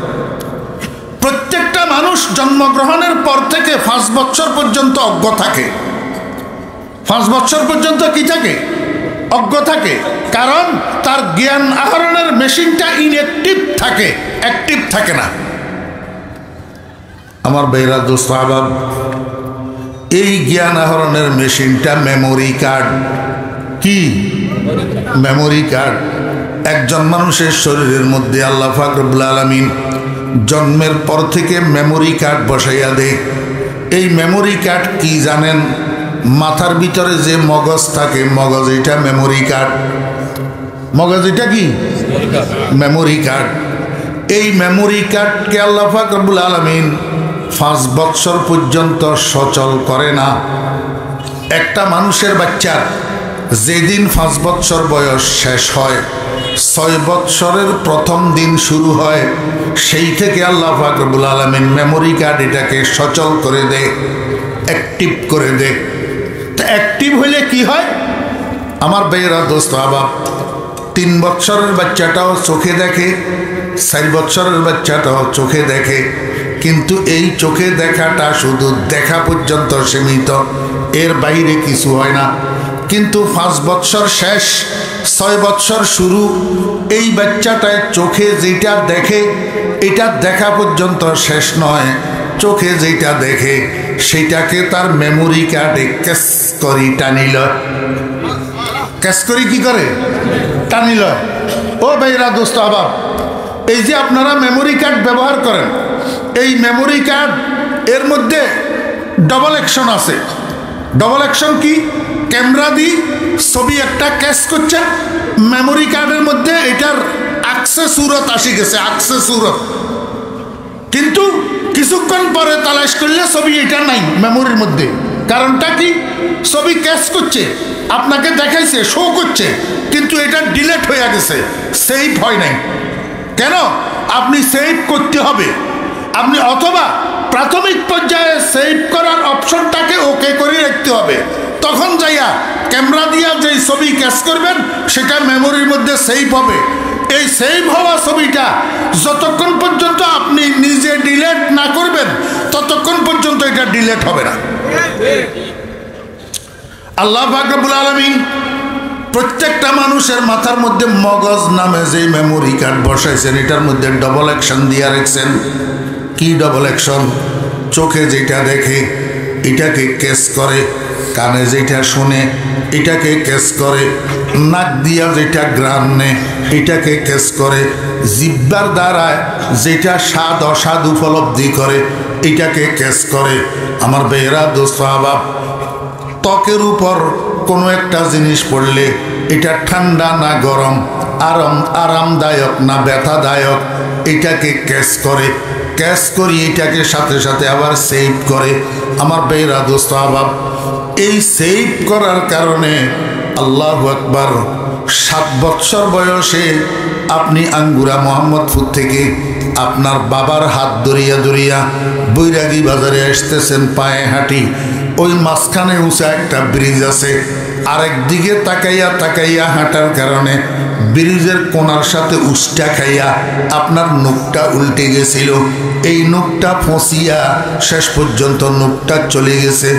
প্রত্যেকটা মানুষ জন্মগ্রহণের পর থেকে 5 বছর পর্যন্ত অজ্ঞ থাকে। 5 বছর পর্যন্ত কি থাকে? অজ্ঞ থাকে। কারণ তার জ্ঞান আহরণের মেশিনটা ইনঅ্যাক্টিভ থাকে, অ্যাক্টিভ থাকে না। আমার বেরা দোস্ত আহবাব, এই জ্ঞান আহরণের মেশিনটা মেমোরি কার্ড। কি মেমোরি কার্ড? একজন মানুষের শরীরের মধ্যে আল্লাহ পাক রব্বুল আলামিন জন্মের পর থেকে মেমোরি কার্ড বসাইয়া দেয়। এই মেমোরি কার্ড কি জানেন? মাথার ভিতরে যে মগজ থাকে, মগজ, এটা মেমোরি কার্ড। মগজ এটা কি? Memory card. এই মেমোরি কার্ডকে আল্লাহ পাক রব্বুল আলামিন 5 বছর পর্যন্ত সচল করে না। একটা মানুষের বাচ্চার যেদিন 5 বছর বয়স শেষ হয়, 6 বছরের প্রথম দিন শুরু হয়, সেই থেকে আল্লাহ পাক রব্বুল আলামিন মেমোরি কার্ড এটাকে সচল করে দেয়, অ্যাক্টিভ করে দেয়। তো অ্যাক্টিভ হলে কি হয়? আমার ভাইয়েরা, দোস্ত আহবাব, 3 বছরের বাচ্চাটাও চোখে দেখে, 4 বছরের বাচ্চাটাও চোখে দেখে, কিন্তু এই চোখে দেখাটা শুধু দেখা পর্যন্ত সীমিত, এর বাইরে কিছু হয় না। কিন্তু 5 বছর শেষ, 6 বছর শুরু, এই বাচ্চাটায় চোখে যেটা দেখে এটা দেখা পর্যন্ত শেষ নয়। চোখে যেটা দেখে সেটাকে তার মেমোরি কার্ডে ক্যাশ করি টানিল। ক্যাশ করি কি করে? টানিল। ও ভাইরা, দোস্ত আহবাব, এই যে আপনারা মেমোরি কার্ড ব্যবহার করেন, এই মেমোরি কার্ড এর মধ্যে ডবল অ্যাকশন আছে। ডবল অ্যাকশন কি? ক্যামেরা দিয়ে ছবি একটা ক্যাশ করছে, মেমোরি কার্ডের মধ্যে এটার আকসে সুরত আসি গেছে, আকসে সুরত। কিন্তু কিছুক্ষণ পরে তালাশ করলে ছবি এটা নাই মেমোরির মধ্যে। কারণটা কি? ছবি ক্যাশ করছে, আপনাকে দেখাইছে, শো করছে, কিন্তু এটা ডিলেট হয়ে গেছে, সেভ হয় নাই। কেন? আপনি সেভ করতে হবে। আপনি অথবা প্রাথমিক পর্যায়ে সেভ করার অপশনটাকে ওকে করে রাখতে হবে। তখন যাইয়া ক্যামেরা দিয়া যেই ছবি ক্যাচ করবেন সেটা মেমোরির মধ্যে সেভ হবে। এই সেভ হওয়া ছবিটা যতক্ষণ পর্যন্ত আপনি নিজে ডিলেট না করবেন ততক্ষণ পর্যন্ত এটা ডিলেট হবে না। আল্লাহ পাক রব্বুল আলামিন প্রত্যেকটা মানুষের মাথার মধ্যে মগজ নামে যে মেমোরি কার্ড বসাইছেন, এটার মধ্যে ডবল অ্যাকশন দিয়ে রাখছেন। কি ডবল অ্যাকশন? চোখে যেটা দেখে এটাকে ক্যাচ করে, কানে যেটা শুনে এটাকে ক্যাচ করে, নাক দিয়া যেটা ঘ্রাণ নেয় এটাকে ক্যাচ করে, জিহ্বার দ্বারা যেটা স্বাদ অস্বাদ উপলব্ধি করে এটাকে ক্যাচ করে। আমার বেহরা দোস্ত আহবাব, ত্বকের উপর কোনো একটা জিনিস পড়লে এটা ঠান্ডা না গরম, আরামদায়ক না ব্যথাদায়ক, এটাকে ক্যাচ করে। ক্যাচ করি এটাকে সাথে সাথে আবার সেভ করে। আমার বেহরা দোস্ত আহবাব, এই সেভ করার কারণে আল্লাহু আকবার, 7 বছর বয়সে আপনি আঙ্গুরা মোহাম্মদপুর থেকে আপনার বাবার হাত ধরিয়া ধরিয়া বৈরাগী বাজারে আসতেছেন পায়ে হাঁটি। ওই মাঝখানে উঁচা একটা ব্রিজ আছে, আরেক দিকে তাকাইয়া তাকাইয়া হাঁটার কারণে ব্রিজের কোনার সাথে উষ্টা খাইয়া আপনার নখটা উল্টে গেছিল। এই নখটা ফসিয়া শেষ পর্যন্ত নখটা চলে গেছে,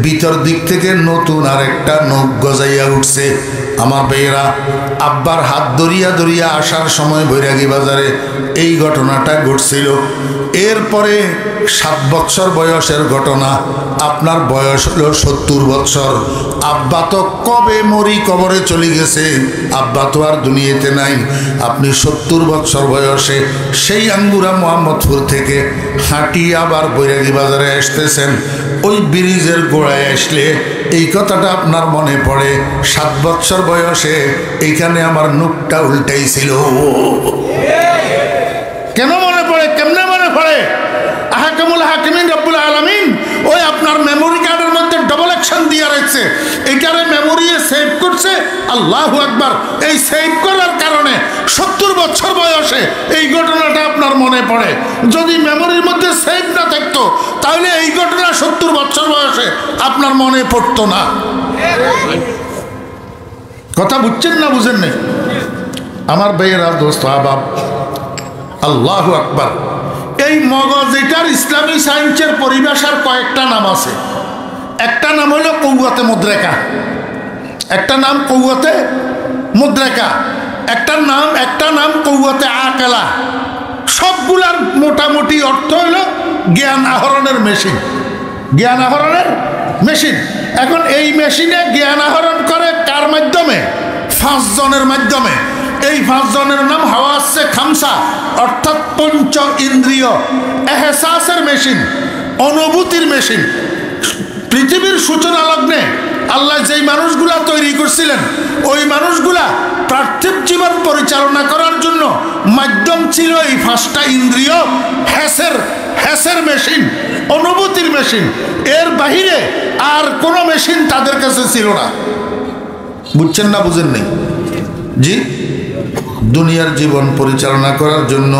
ভিতর দিক থেকে নতুন আরেকটা নখ গজাইয়া উঠছে। আমার ভাইয়েরা, আব্বার হাত ধরিয়া ধরিয়া আসার সময় বৈরাগী বাজারে এই ঘটনাটা ঘটছিল। এরপরে 7 বছর বয়সের ঘটনা, আপনার বয়স হলো 70 বছর। আব্বা তো কবে মরি কবরে চলে গেছে, আব্বা তো আর দুনিয়াতে নাই। আপনি 70 বছর বয়সে সেই আঙ্গুরা মোহাম্মদপুর থেকে হাঁটিয়ে আবার বৈরাগী বাজারে আসতেছেন। ওই ব্রিজের গোড়ায় আসলে এই কথাটা আপনার মনে পড়ে, 7 বছর বয়সে এইখানে আমার নুকটা উল্টাইছিল। কেন মনে পড়ে, কেমনে মনে পড়ে? আহকামুল হাকিমিন রব্বুল আলামিন ওই আপনার মেমোরি কার্ডের মধ্যে ডবল অ্যাকশন দিয়ে রাখছে, এইটারে মেমোরি সেভ করছে। আল্লাহু আকবার। এই সেভ করার কারণে 70 বছর বয়সে এই ঘটনাটা আপনার মনে পড়ে। যদি মেমোরির মধ্যে সেভ না থাকতো তাহলে এই ঘটনা 70 বছর বয়সে আপনার মনে পড়তো না। কথা বুঝছেন না বুঝেন নাই? আমার ভাইয়েরা, দোস্ত আহবাব, আল্লাহু আকবার। এই মগজ, এটার ইসলামী সায়েন্সের পরিভাষার কয়েকটা নাম আছে। একটা নাম হলো কৌয়াতে মুদ্রেকা, একটা নাম কৌয়াতে মুদ্রেকা, একটা নাম কৌয়াতে আকেলা। সবগুলার মোটামুটি অর্থ হলো জ্ঞান আহরণের মেশিন, জ্ঞান আহরণের মেশিন। এখন এই মেশিনে জ্ঞান আহরণ করে কার মাধ্যমে? 5 জনের মাধ্যমে। এই 5 জনের নাম হাওয়াসে খামসা, অর্থাৎ পঞ্চ ইন্দ্রিয়, এহসাসের মেশিন, অনুভূতির মেশিন। পৃথিবীর সূচনা লগ্নে আল্লাহ যেই মানুষগুলা তৈরি করছিলেন, ওই মানুষগুলা পার্থিব জীবন পরিচালনা করার জন্য মাধ্যম ছিল এই 5টা ইন্দ্রিয়, হ্যাসের মেশিন, অনুভূতির মেশিন। এর বাহিরে আর কোনো মেশিন তাদের কাছে ছিল না। বুঝছেন না বুঝেন নাই? জি, দুনিয়ার জীবন পরিচালনা করার জন্য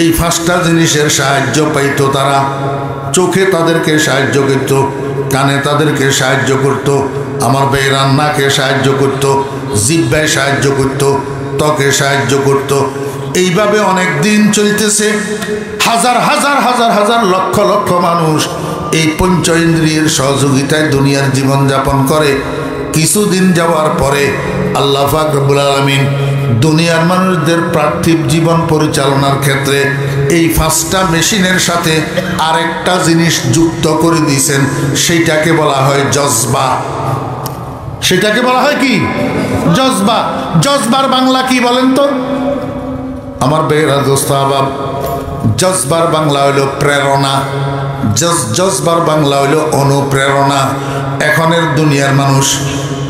এই 5টা জিনিসের সাহায্য পাইত তারা। চোখে তাদেরকে সাহায্য করত, কানে তাদেরকে সাহায্য করত, আমার ভাইয়েরা নাকে সাহায্য করত, জিহ্বায় সাহায্য করত, ত্বকে সাহায্য করত। এইভাবে অনেক দিন চলতেছে। হাজার হাজার হাজার হাজার লক্ষ লক্ষ মানুষ এই পঞ্চ ইন্দ্রিয়ের সহযোগিতায় দুনিয়ার জীবনযাপন করে। কিছুদিন যাওয়ার পরে আল্লাহ পাক রব্বুল আলামিন দুনিয়ার মানুষদের পার্থিব জীবন পরিচালনার ক্ষেত্রে এই 5টা মেশিনের সাথে আরেকটা জিনিস যুক্ত করে দিয়েছেন। সেইটাকে বলা হয় জজবা। সেটাকে বলা হয় কি? জজবা। জজবার বাংলা কি বলেন তো আমার ভাইয়েরা, দোস্ত আহবাব? জজবার বাংলা হইল প্রেরণা, জজবার বাংলা হইল অনুপ্রেরণা। এখনের দুনিয়ার মানুষ,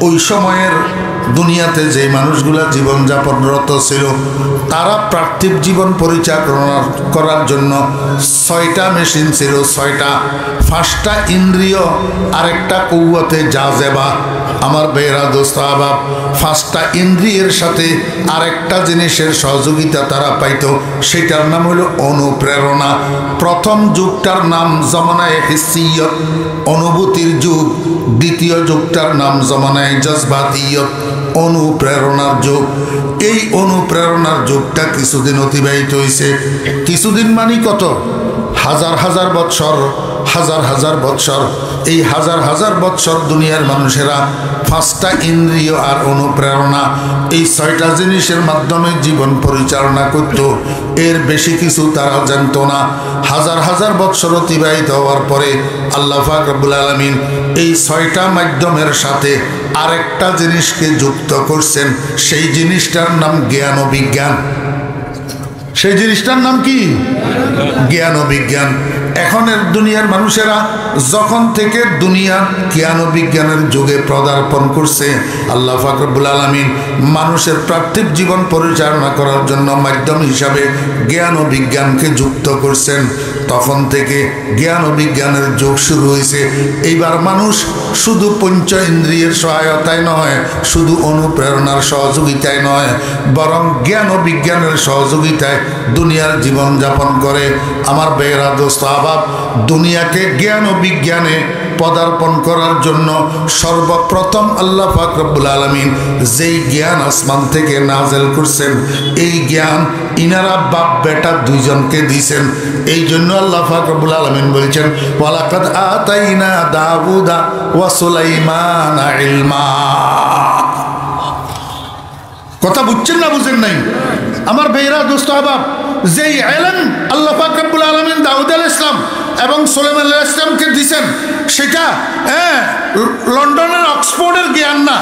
ওই সময়ের দুনিয়াতে যে মানুষগুলা জীবনযাপনরত ছিল, তারা পার্থিব জীবন পরিচালনা করার জন্য 6টা মেশিন ছিল, 6টা। 5টা ইন্দ্রিয়, আরেকটা কৌয়াতে জাজেবা। আমার ভাইয়েরা, দোস্ত আহবাব, 5টা ইন্দ্রিয়ের সাথে আরেকটা জিনিসের সহযোগিতা তারা পাইত, সেটার নাম হলো অনুপ্রেরণা। প্রথম যুগটার নাম জমানায়ে হিসিয়ত, অনুভূতির যুগ। দ্বিতীয় যুগটার নাম জমানায়ে জজবাতিয়ত, অনুপ্রেরণার যুগ। এই অনুপ্রেরণার যুগটা কিছুদিন অতিবাহিত হয়েছে। কিছুদিন মানে কত? হাজার হাজার বৎসর, হাজার হাজার বৎসর। এই হাজার হাজার বৎসর দুনিয়ার মানুষেরা 5টা ইন্দ্রিয় আর অনুপ্রেরণা, এই 6টা জিনিসের মাধ্যমে জীবন পরিচালনা করত। এর বেশি কিছু তারা জানতো না। হাজার হাজার বৎসর অতিবাহিত হওয়ার পরে আল্লাহ পাক রব্বুল আলামিন এই 6টা মাধ্যমের সাথে আরেকটা জিনিসকে যুক্ত করছেন। সেই জিনিসটার নাম জ্ঞান ও বিজ্ঞান। সেই জিনিসটার নাম কি? জ্ঞান ও বিজ্ঞান। এখনের দুনিয়ার মানুষেরা যখন থেকে দুনিয়ার জ্ঞান ও বিজ্ঞানের যুগে পদার্পণ করছে, আল্লাহ পাক রব্বুল আলামিন মানুষের পার্থিব জীবন পরিচালনা করার জন্য মাধ্যম হিসাবে জ্ঞান ও বিজ্ঞানকে যুক্ত করছেন। তখন থেকে জ্ঞান ও বিজ্ঞানের যুগ শুরু হয়েছে। এইবার মানুষ শুধু পঞ্চ ইন্দ্রিয়ের সহায়তায় নয়, শুধু অনুপ্রেরণার সহযোগিতায় নয়, বরং জ্ঞান ও বিজ্ঞানের সহযোগিতায় দুনিয়ার জীবন যাপন করে। আমার ভাইয়েরা, দোস্ত আহবাব, দুনিয়াকে জ্ঞান ও বিজ্ঞানে পদার্পণ করার জন্য সর্বপ্রথম আল্লাহ পাক রব্বুল আলামিন যেই জ্ঞান আসমান থেকে নাজেল করছেন, এই জ্ঞান ইনারা বাপ বেটা দুইজনকে দিয়েছেন। এই জন্য আল্লাহ পাক রব্বুল আলামিন বলছেন, ওয়ালাকাদ আতাইনা দাউদা ওয়া সুলাইমানা ইলমা। কথা বুঝছেন না বুঝেন নাই? আমার ভাইরা দোস্ত আহবাব, যেই ইলম আল্লাহ পাক রব্বুল আলামিন দাউদ আলাইহিস সালাম এবং সুলাইমান আলাইহিস সালামকে দিয়েছেন, সেটা লন্ডনের অক্সফোর্ডের জ্ঞান না,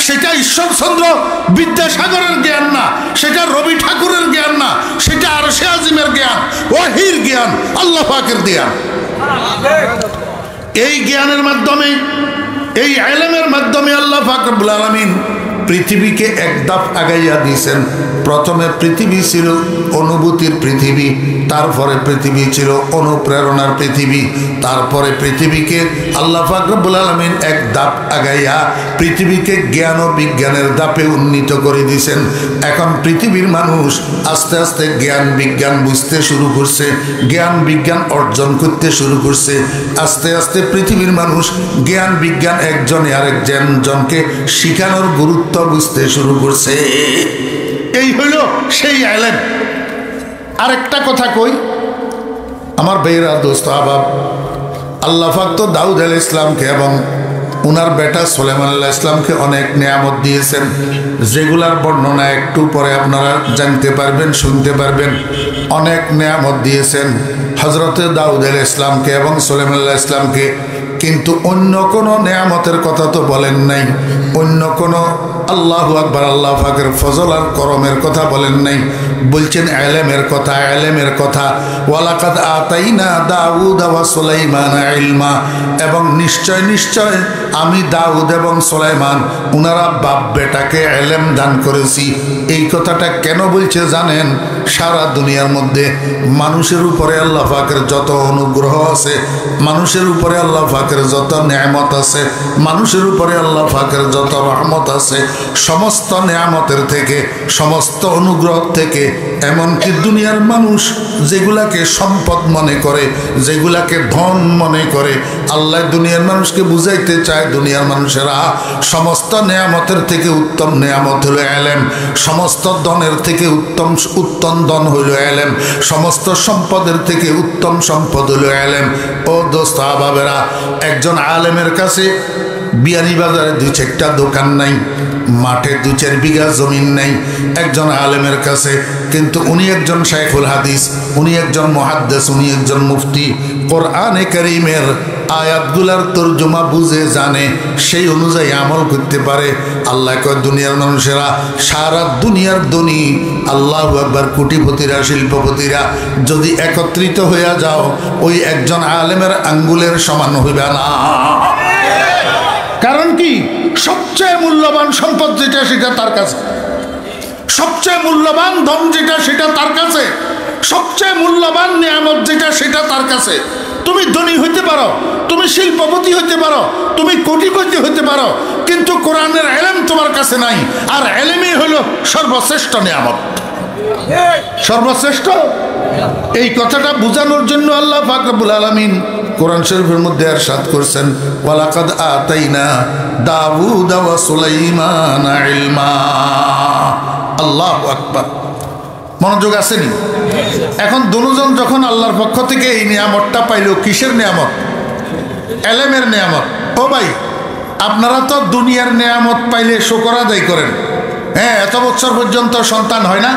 সেটা ঈশ্বরচন্দ্র বিদ্যাসাগরের জ্ঞান না, সেটা রবি ঠাকুরের জ্ঞান না, সেটা আরশে আজিমের জ্ঞান, ওয়াহির জ্ঞান, আল্লাহ পাকের জ্ঞান। এই জ্ঞানের মাধ্যমে, এই ইলমের মাধ্যমে আল্লাহ পাক রব্বুল আলামিন পৃথিবীকে এক ধাপ আগাইয়া দিয়েছেন। প্রথমে পৃথিবী ছিল অনুভূতির পৃথিবী, তারপরে পৃথিবী ছিল অনুপ্রেরণার পৃথিবী, তারপরে পৃথিবীকে আল্লাহ পাক রব্বুল আলামিন এক ধাপ আগাইয়া পৃথিবীকে জ্ঞান ও বিজ্ঞানের ধাপে উন্নীত করে দিয়েছেন। এখন পৃথিবীর মানুষ আস্তে আস্তে জ্ঞান বিজ্ঞান বুঝতে শুরু করছে, জ্ঞান বিজ্ঞান অর্জন করতে শুরু করছে। আস্তে আস্তে পৃথিবীর মানুষ জ্ঞান বিজ্ঞান একজনে আরেকজনকে শিখানোর গুরুত্ব বুঝতে শুরু করছে। এই হইল সেই ইলম। আরেকটা কথা কই আমার ভাইরা দোস্ত আহবাব, আল্লাহ পাক তো দাউদ আলাইহিস সালামকে এবং উনার বেটা সুলাইমান আলাইহিস সালামকে অনেক নিয়ামত দিয়েছেন, যেগুলার বর্ণনা একটু পরে আপনারা জানতে পারবেন, শুনতে পারবেন। অনেক নিয়ামত দিয়েছেন হযরতে দাউদ আলাইহিস সালামকে এবং সুলাইমান আলাইহিস সালামকে, কিন্তু অন্য কোনো নিয়ামতের কথা তো বলেন নাই, অন্য কোনো আল্লাহু আকবার আল্লাহ পাকের ফজল আর করমের কথা বলেন নাই। বলছেন ইলমের কথা, ইলমের কথা। ওয়ালাকাদ আতাইনা দাউদ ওয়া সুলাইমান ইলমা, এবং নিশ্চয় নিশ্চয় আমি দাউদ এবং সুলাইমান উনারা বাপ বেটাকে ইলম দান করেছি। এই কথাটা কেন বলছে জানেন? সারা দুনিয়ার মধ্যে মানুষের উপরে আল্লাহ পাকের যত অনুগ্রহ আছে, মানুষের উপরে আল্লাহ পাকের যত নিয়ামত আছে, মানুষের উপরে আল্লাহ পাকের যত রহমত আছে, সমস্ত নিয়ামতের থেকে, সমস্ত অনুগ্রহ থেকে, এমনকি দুনিয়ার মানুষ যেগুলাকে সম্পদ মনে করে, যেগুলাকে ধন মনে করে, আল্লাহ দুনিয়ার মানুষকে বুঝাইতে চায় দুনিয়ার মানুষেরা সমস্ত নিয়ামতের থেকে উত্তম নিয়ামত হলো ইলম, সমস্ত ধনের থেকে উত্তম ধন হইল ইলম, সমস্ত সম্পদের থেকে উত্তম সম্পদ হইল ইলম। ও দোস্ত আহবাবেরা, একজন আলেমের কাছে বিয়ানীবাজারে 2-4টা দোকান নাই, মাঠে 2-4 বিঘা জমিন নেই একজন আলেমের কাছে, কিন্তু উনি একজন শাইখুল হাদিস, উনি একজন মুহাদ্দিস, উনি একজন মুফতি। কোরআনে কারীমের আয়াতগুলার তরজমা বুঝে জানে, সেই অনুযায়ী আমল করতে পারে। আল্লাহ কয় দুনিয়ার মানুষেরা, সারা দুনিয়ার ধনী আল্লাহু আকবার কোটিপতিরা, শিল্পপতিরা যদি একত্রিত হইয়া যাও, ওই একজন আলেমের আঙ্গুলের সমান হইবে না। কারণ কি? সবচেয়ে মূল্যবান সম্পদ যেটা সেটা তার কাছে, সবচেয়ে মূল্যবান ধন যেটা সেটা তার কাছে, সবচেয়ে মূল্যবান নিয়ামত যেটা সেটা তার কাছে। তুমি ধনী হইতে পারো, তুমি শিল্পপতি হইতে পারো, তুমি কোটিপতি হইতে পারো, কিন্তু কোরআনের ইলম তোমার কাছে নাই। আর ইলমই হলো সর্বশ্রেষ্ঠ নিয়ামত, সর্বশ্রেষ্ঠ। এই কথাটা বোঝানোর জন্য আল্লাহ পাক রব্বুল আলামিন কোরআন শরীফের মধ্যে ইরশাদ করেছেন, ওয়ালাকাদ আতাইনা দাউদ ওয়া সুলাইমান ইলমা। আল্লাহু আকবার। মনোযোগ আসেনি? এখন দুজন যখন আল্লাহর পক্ষ থেকে এই নিয়ামতটা পাইল, কিসের নিয়ামত? ইলমের নিয়ামত। ও ভাই, আপনারা তো দুনিয়ার নিয়ামত পাইলে শুকর আদায় করেন, হ্যাঁ, এত বছর পর্যন্ত সন্তান হয় না,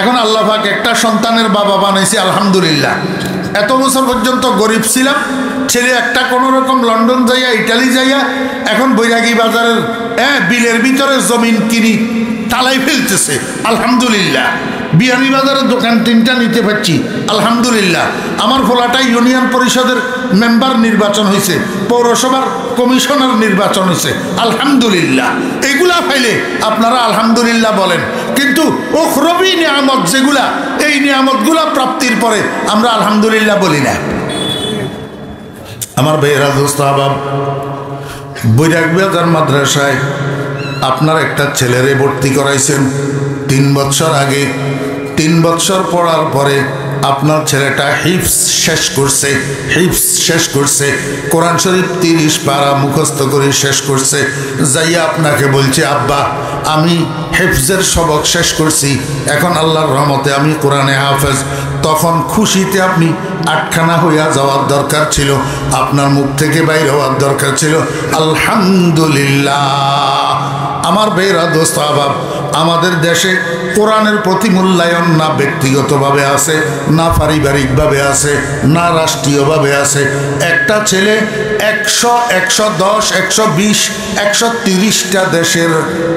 এখন আল্লাহ পাক একটা সন্তানের বাবা বানাইছে, আলহামদুলিল্লাহ। এত বছর পর্যন্ত গরিব ছিলাম, ছেলে একটা কোনো রকম লন্ডন যাইয়া, ইটালি যাইয়া, এখন বৈরাগী বাজারের বিলের ভিতরে জমিন কিনি তালাই ফেলতেছে, আলহামদুলিল্লাহ। বিয়ানীবাজারের দোকান 3টা নিতে পারছি, আলহামদুলিল্লাহ। আমার ফলাটা ইউনিয়ন পরিষদের মেম্বার নির্বাচন হয়েছে, পৌরসভার কমিশনার নির্বাচন হয়েছে, আলহামদুলিল্লাহ। এগুলা পাইলে আপনারা আলহামদুলিল্লাহ বলেন, কিন্তু উখরবী নিয়ামত যেগুলা, এই নিয়ামতগুলা প্রাপ্তির পরে আমরা আলহামদুলিল্লাহ বলি না। আমার ভাইয়েরা দোস্ত আহবাব, বৈরাগবাজার মাদ্রাসায় আপনার একটা ছেলেরে ভর্তি করাইছেন 3 বছর আগে। 3 বছর পড়ার পরে আপনার ছেলেটা হিফজ শেষ করছে, কোরআন শরীফ 30 পারা মুখস্থ করে শেষ করছে। যাইয়া আপনাকে বলছে, আব্বা আমি হিফজের সবক শেষ করছি, এখন আল্লাহর রহমতে আমি কোরআনে হাফেজ। তখন খুশিতে আপনি আটখানা হইয়া যাওয়ার দরকার ছিল, আপনার মুখ থেকে বাইরে হওয়ার দরকার ছিল আলহামদুলিল্লাহ। আমার ভাইরা দোস্ত আহবাব, আমাদের দেশে কোরআনের প্রতি মূল্যায়ন না ব্যক্তিগতভাবে আছে, না পারিবারিকভাবে আছে, না রাষ্ট্রীয়ভাবে আছে। একটা ছেলে 100, 110, 120, 130টা দেশের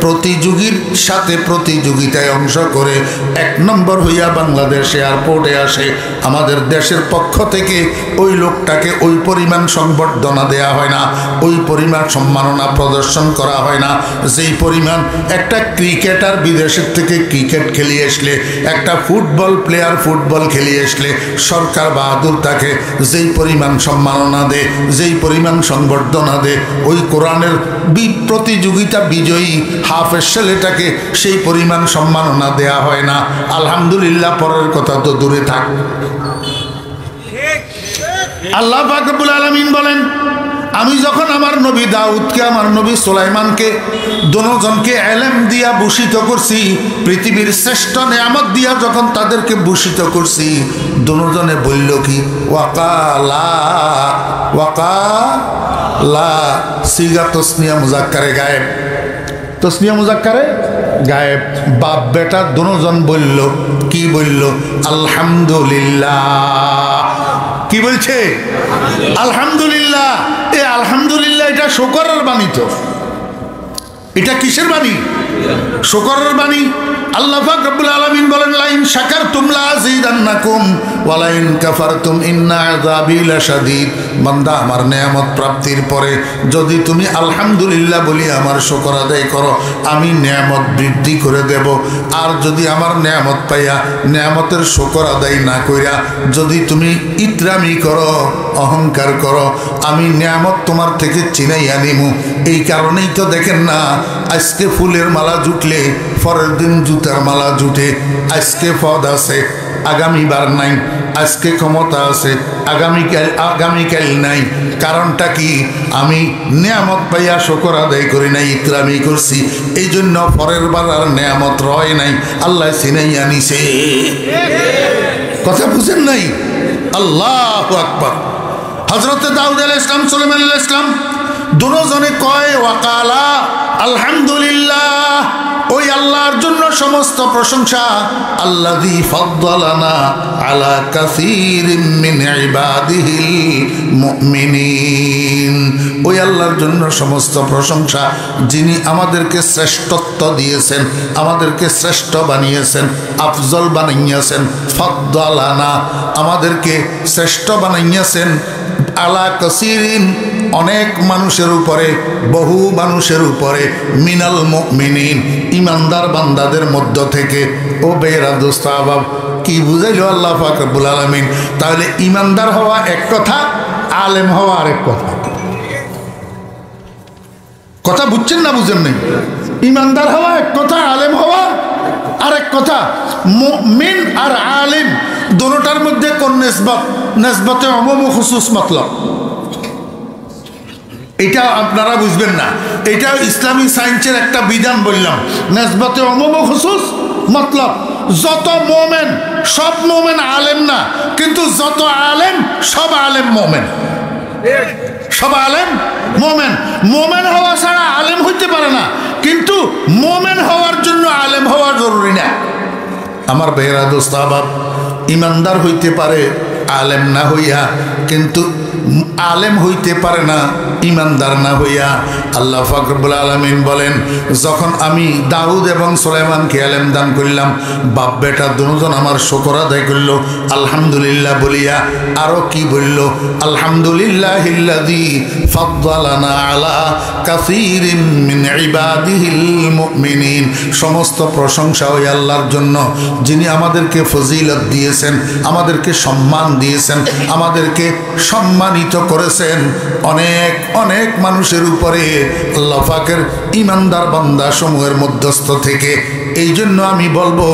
প্রতিযোগীর সাথে প্রতিযোগিতায় অংশ করে 1 নম্বর হইয়া বাংলাদেশ এয়ারপোর্টে আসে। আমাদের দেশের পক্ষ থেকে ওই লোকটাকে ওই পরিমাণ সংবর্ধনা দেয়া হয় না, ওই পরিমাণ সম্মাননা প্রদর্শন করা হয় না যেই পরিমাণ একটা ক্রিকেটার বিদেশের থেকে ক্রিকেট খেলিয়ে আসলে, একটা ফুটবল প্লেয়ার ফুটবল খেলিয়ে আসলে সরকার বাহাদুর তাকে যেই পরিমাণ সম্মাননা দেয়, যেই পরিমাণ সংবর্ধনা দেয়, ওই কোরআনের প্রতিযোগিতা বিজয়ী হাফেজ ছেলেটাকে সেই পরিমাণ সম্মাননা দেয়া হয় না। আলহামদুলিল্লাহ, পরের কথা তো দূরে থাক। আল্লাহ পাক রব্বুল আলামিন বলেন, আমি যখন আমার নবী দাউদকে, আমার নবী সুলাইমানকে দুজনকে ইলম দিয়া ভূষিত করছি, পৃথিবীর শ্রেষ্ঠ নিয়ামত দিয়া যখন তাদেরকে ভূষিত করছি, দুজনে বলল কি? ওয়াকালা সিগা তসনিয়া মুজাক্কারে গায়েব, তসনিয়া মুজাক্কারে গায়েব। বাপ বেটা দুজন বলল কি? বলল আলহামদুলিল্লাহ। কি বলছে? আলহামদুলিল্লাহ। এ আলহামদুলিল্লাহ এটা শুকরের বাণী। তো এটা কিসের বাণী? শুকরের বাণী। আল্লাহ পাক রব্বুল আলামিন বলেন, লাইন শাকারতুম লাযিদান্নাকুম ওয়া লাইন কাফারতুম ইন্না আযাবি লাশাদীদ। বান্দা, আমার নেয়ামত প্রাপ্তির পরে যদি তুমি আলহামদুলিল্লাহ বলি আমার শুকর আদায় করো, আমি নেয়ামত বৃদ্ধি করে দেব। আর যদি আমার নেয়ামত পাইয়া নেয়ামতের শুকর আদায় না কইরা যদি তুমি ইতরামি করো, অহংকার করো, আমি নেয়ামত তোমার থেকে চিনাইয়া নিমু। এই কারণেই তো দেখেন না, আজকে ফুলের মালা জুটলে পরের দিন জুতার মালা জুটে। আজকে পদ আছে, আগামীবার নাই। আজকে ক্ষমতা আছে, আগামীকাল নাই। কারণটা কি? আমি নেয়ামত পাইয়া শুকর আদায় করি নাই, ইকরামি করছি। এই জন্য পরের বার আর নেয়ামত রয় নাই, আল্লাহ চিনাইয়া নিছে। কথা বুঝেন নাই? আল্লাহু আকবার। হযরত দাউদ আলাইহিস সালাম, সুলাইমান আলাইহিস সালাম দুজনে কয় ওয়াকালা আলহামদুলিল্লাহ। ওই আল্লাহর জন্য সমস্ত প্রশংসা। আল্লাযী ফাদ্দালানা আলা কাসীরিম মিন ইবাদিহিল মুমিনিন। ওই আল্লাহর জন্য সমস্ত প্রশংসা, যিনি আমাদেরকে শ্রেষ্ঠত্ব দিয়েছেন, আমাদেরকে শ্রেষ্ঠ বানিয়েছেন, আফজল বানাইয়াছেন। ফাদ্দালানা, আমাদেরকে শ্রেষ্ঠ বানাইয়াছেন। আলা কাসীরিন, অনেক মানুষের উপরে, বহু মানুষের উপরে। মিনাল মুমিনিন, ইমানদার বান্দাদের মধ্য থেকে। ও বেরা দোস্ত আবাব, কি বুঝাইল আল্লাহ পাক রব্বুল আলামিন? তাহলে ইমানদার হওয়া এক কথা, আলেম হওয়া আরেক কথা। কথা বুঝছেন না বুঝেন নাই? ইমানদার হওয়া এক কথা, আলেম হওয়া আরেক কথা। মুমিন আর আলেম দুটোটার মধ্যে কোন নিসবত? নিসবতে উমুম ও খুসুস মতলব। এটা আপনারা বুঝবেন না। এটা ইসলামী সায়েন্সের একটা বিধান বললাম, নিসবতে উমুম ও খুসুস মতলব। যত মোমেন, সব মোমেন আলেম না, কিন্তু যত আলেম সব আলেম মোমেন। সব আলেম মোমেন। মোমেন হওয়া ছাড়া আলেম হইতে পারে না, কিন্তু মোমেন হওয়ার জন্য আলেম হওয়া জরুরি না। আমার বেহরা দোস্ত আবাব, ইমানদার হইতে পারে আলেম না হইয়া, কিন্তু আলেম হইতে পারে না ইমানদার না হইয়া। আল্লাহ পাক রব্বুল আলামিন বলেন, যখন আমি দাউদ এবং সুলাইমানকে ইলম দান করলাম, বাপ বেটা দুজন আমার শুকর আদায় করল আলহামদুলিল্লাহ বলিয়া। আরো কি বলল? আলহামদুলিল্লাহিল্লাযী ফাদ্দালানা আলা কাসীরিম মিন ইবাদিহিল মুমিনিন। সমস্ত প্রশংসা ওই আল্লাহর জন্য, যিনি আমাদেরকে ফজিলত দিয়েছেন, আমাদেরকে সম্মান দিয়েছেন, আমাদেরকে সম্মানিত করেছেন অনেক অনেক মানুষের উপরে, আল্লাহ পাকের ইমানদার বান্দা সমূহের মধ্যস্থ থেকে। এই জন্য আমি বলবো,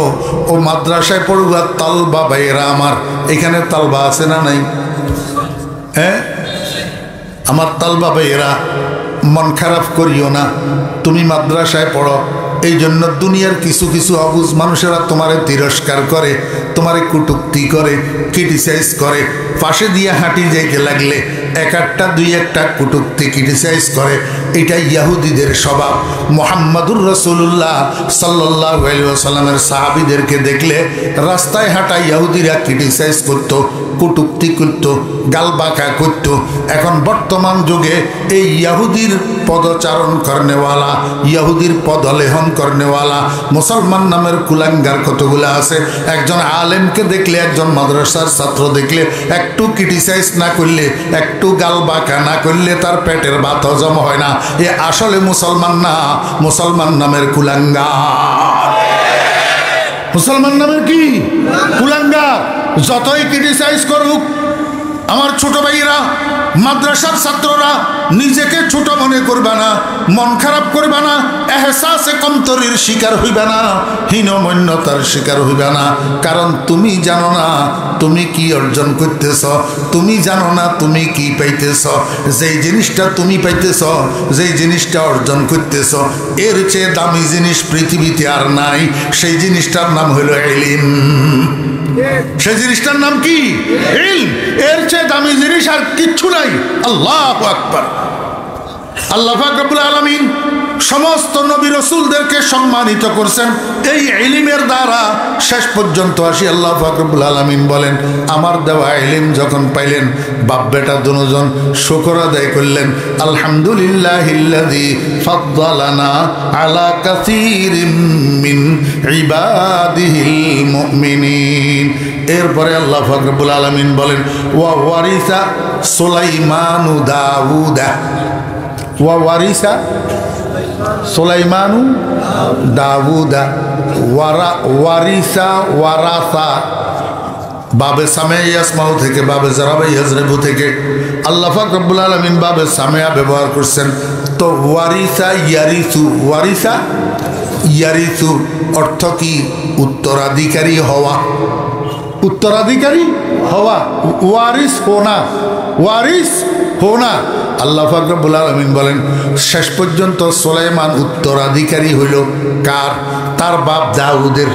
ও মাদ্রাসায় পড়ুয়া তালবা ভাইয়েরা আমার, এখানে তালবা আছে না নাই? হ্যাঁ, আমার তালবা ভাইয়েরা, মন খারাপ করিও না। তুমি মাদ্রাসায় পড়ো, এই জন্য দুনিয়ার কিছু কিছু অবুঝ মানুষেরা তোমারে তিরস্কার করে, তোমারে কটূক্তি করে, ক্রিটিসাইজ করে, পাশে দিয়ে হাঁটি যাইতে লাগলে এক একটা দুই একটা কটূক্তি ক্রিটিসাইজ করে। এটা ইহুদিদের স্বভাব। মুহাম্মাদুর রাসূলুল্লাহ সাল্লাল্লাহু আলাইহি ওয়াসাল্লামের সাহাবীদেরকে দেখলে রাস্তায় হাঁটা ইহুদিরা ক্রিটিসাইজ করত, কটূক্তি করত, গালবাঁকা করত। এখন বর্তমান যুগে এই ইহুদির পদচারণ করনেওয়ালা, ইহুদির পদলেহন করনেওয়ালা মুসলমান নামের কুলাঙ্গার কতগুলো আছে। একজন আলেমকে দেখলে, একজন মাদ্রাসার ছাত্র দেখলে একটু ক্রিটিসাইজ না করলে, একটু গালবাঁকা না করলে তার পেটের ভাত হজম হয় না। এ আসলে মুসলমান না, মুসলমান নামের কুলাঙ্গার। মুসলমান নামের কি কুলাঙ্গার। যতই ক্রিটিসাইজ করুক আমার ছোট ভাইরা, মাদ্রাসার ছাত্ররা, নিজেকে ছোট মনে করবে না, মন খারাপ করবে না, এহসাসে কমতরির শিকার হইবে না, হীনমন্যতার শিকার হইবে না। কারণ তুমি জানো না তুমি কি অর্জন করতেছ, তুমি জানো না তুমি কি পাইতেছ। যেই জিনিসটা তুমি পাইতেছ, যেই জিনিসটা অর্জন করতেছ, এর চেয়ে দামি জিনিস পৃথিবীতে আর নাই। সেই জিনিসটার নাম হলো ইলম। সেই জিনিসটার নাম কি? ইলম। এর চেয়ে দামি জিনিস আর কিচ্ছু নাই। আল্লাহু আকবার। আল্লাহ পাক রব্বুল আলামিন সমস্ত নবী রাসূলদেরকে সম্মানিত করছেন এই ইলমের দ্বারা। শেষ পর্যন্ত আসি আল্লাহ পাক রব্বুল আলামিন বলেন, আমার দেওয়া ইলম যখন পাইলেন, বাপ বেটা দুজন শুকর আদায় করলেন, আলহামদুলিল্লাহিল্লাযী ফাদ্দালানা আলা কাসীরিম মিন ইবাদিহিল মুমিনিন। এরপরে আল্লাহ পাক রব্বুল আলামিন বলেন, ওয়া ওয়ারিসা সুলাইমানু দাউদা, ওয়া ওয়ারিসা সুলাইমানু দাউদা, ওয়ারিসা ওয়ারাসা। বাবে সামে ইয়াসমাউ থেকে, বাবে জারাবা ইয়াজরিবু থেকে আল্লাহ পাক রব্বুল আলামিন বাবে সামেয়া ব্যবহার করছেন। তো ওয়ারিসা ইয়ারিসু, ওয়ারিসা ইয়ারিসু অর্থ কি? উত্তরাধিকারী হওয়া, উত্তরাধিকারী হওয়া। ওয়ারিস হোনা, ওয়ারিস হোনা। আল্লাহ পাক রব্বুল আলামিন বলেন, শেষ পর্যন্ত সুলাইমান উত্তরাধিকারী হইল কার? তার বাপ দাউদের,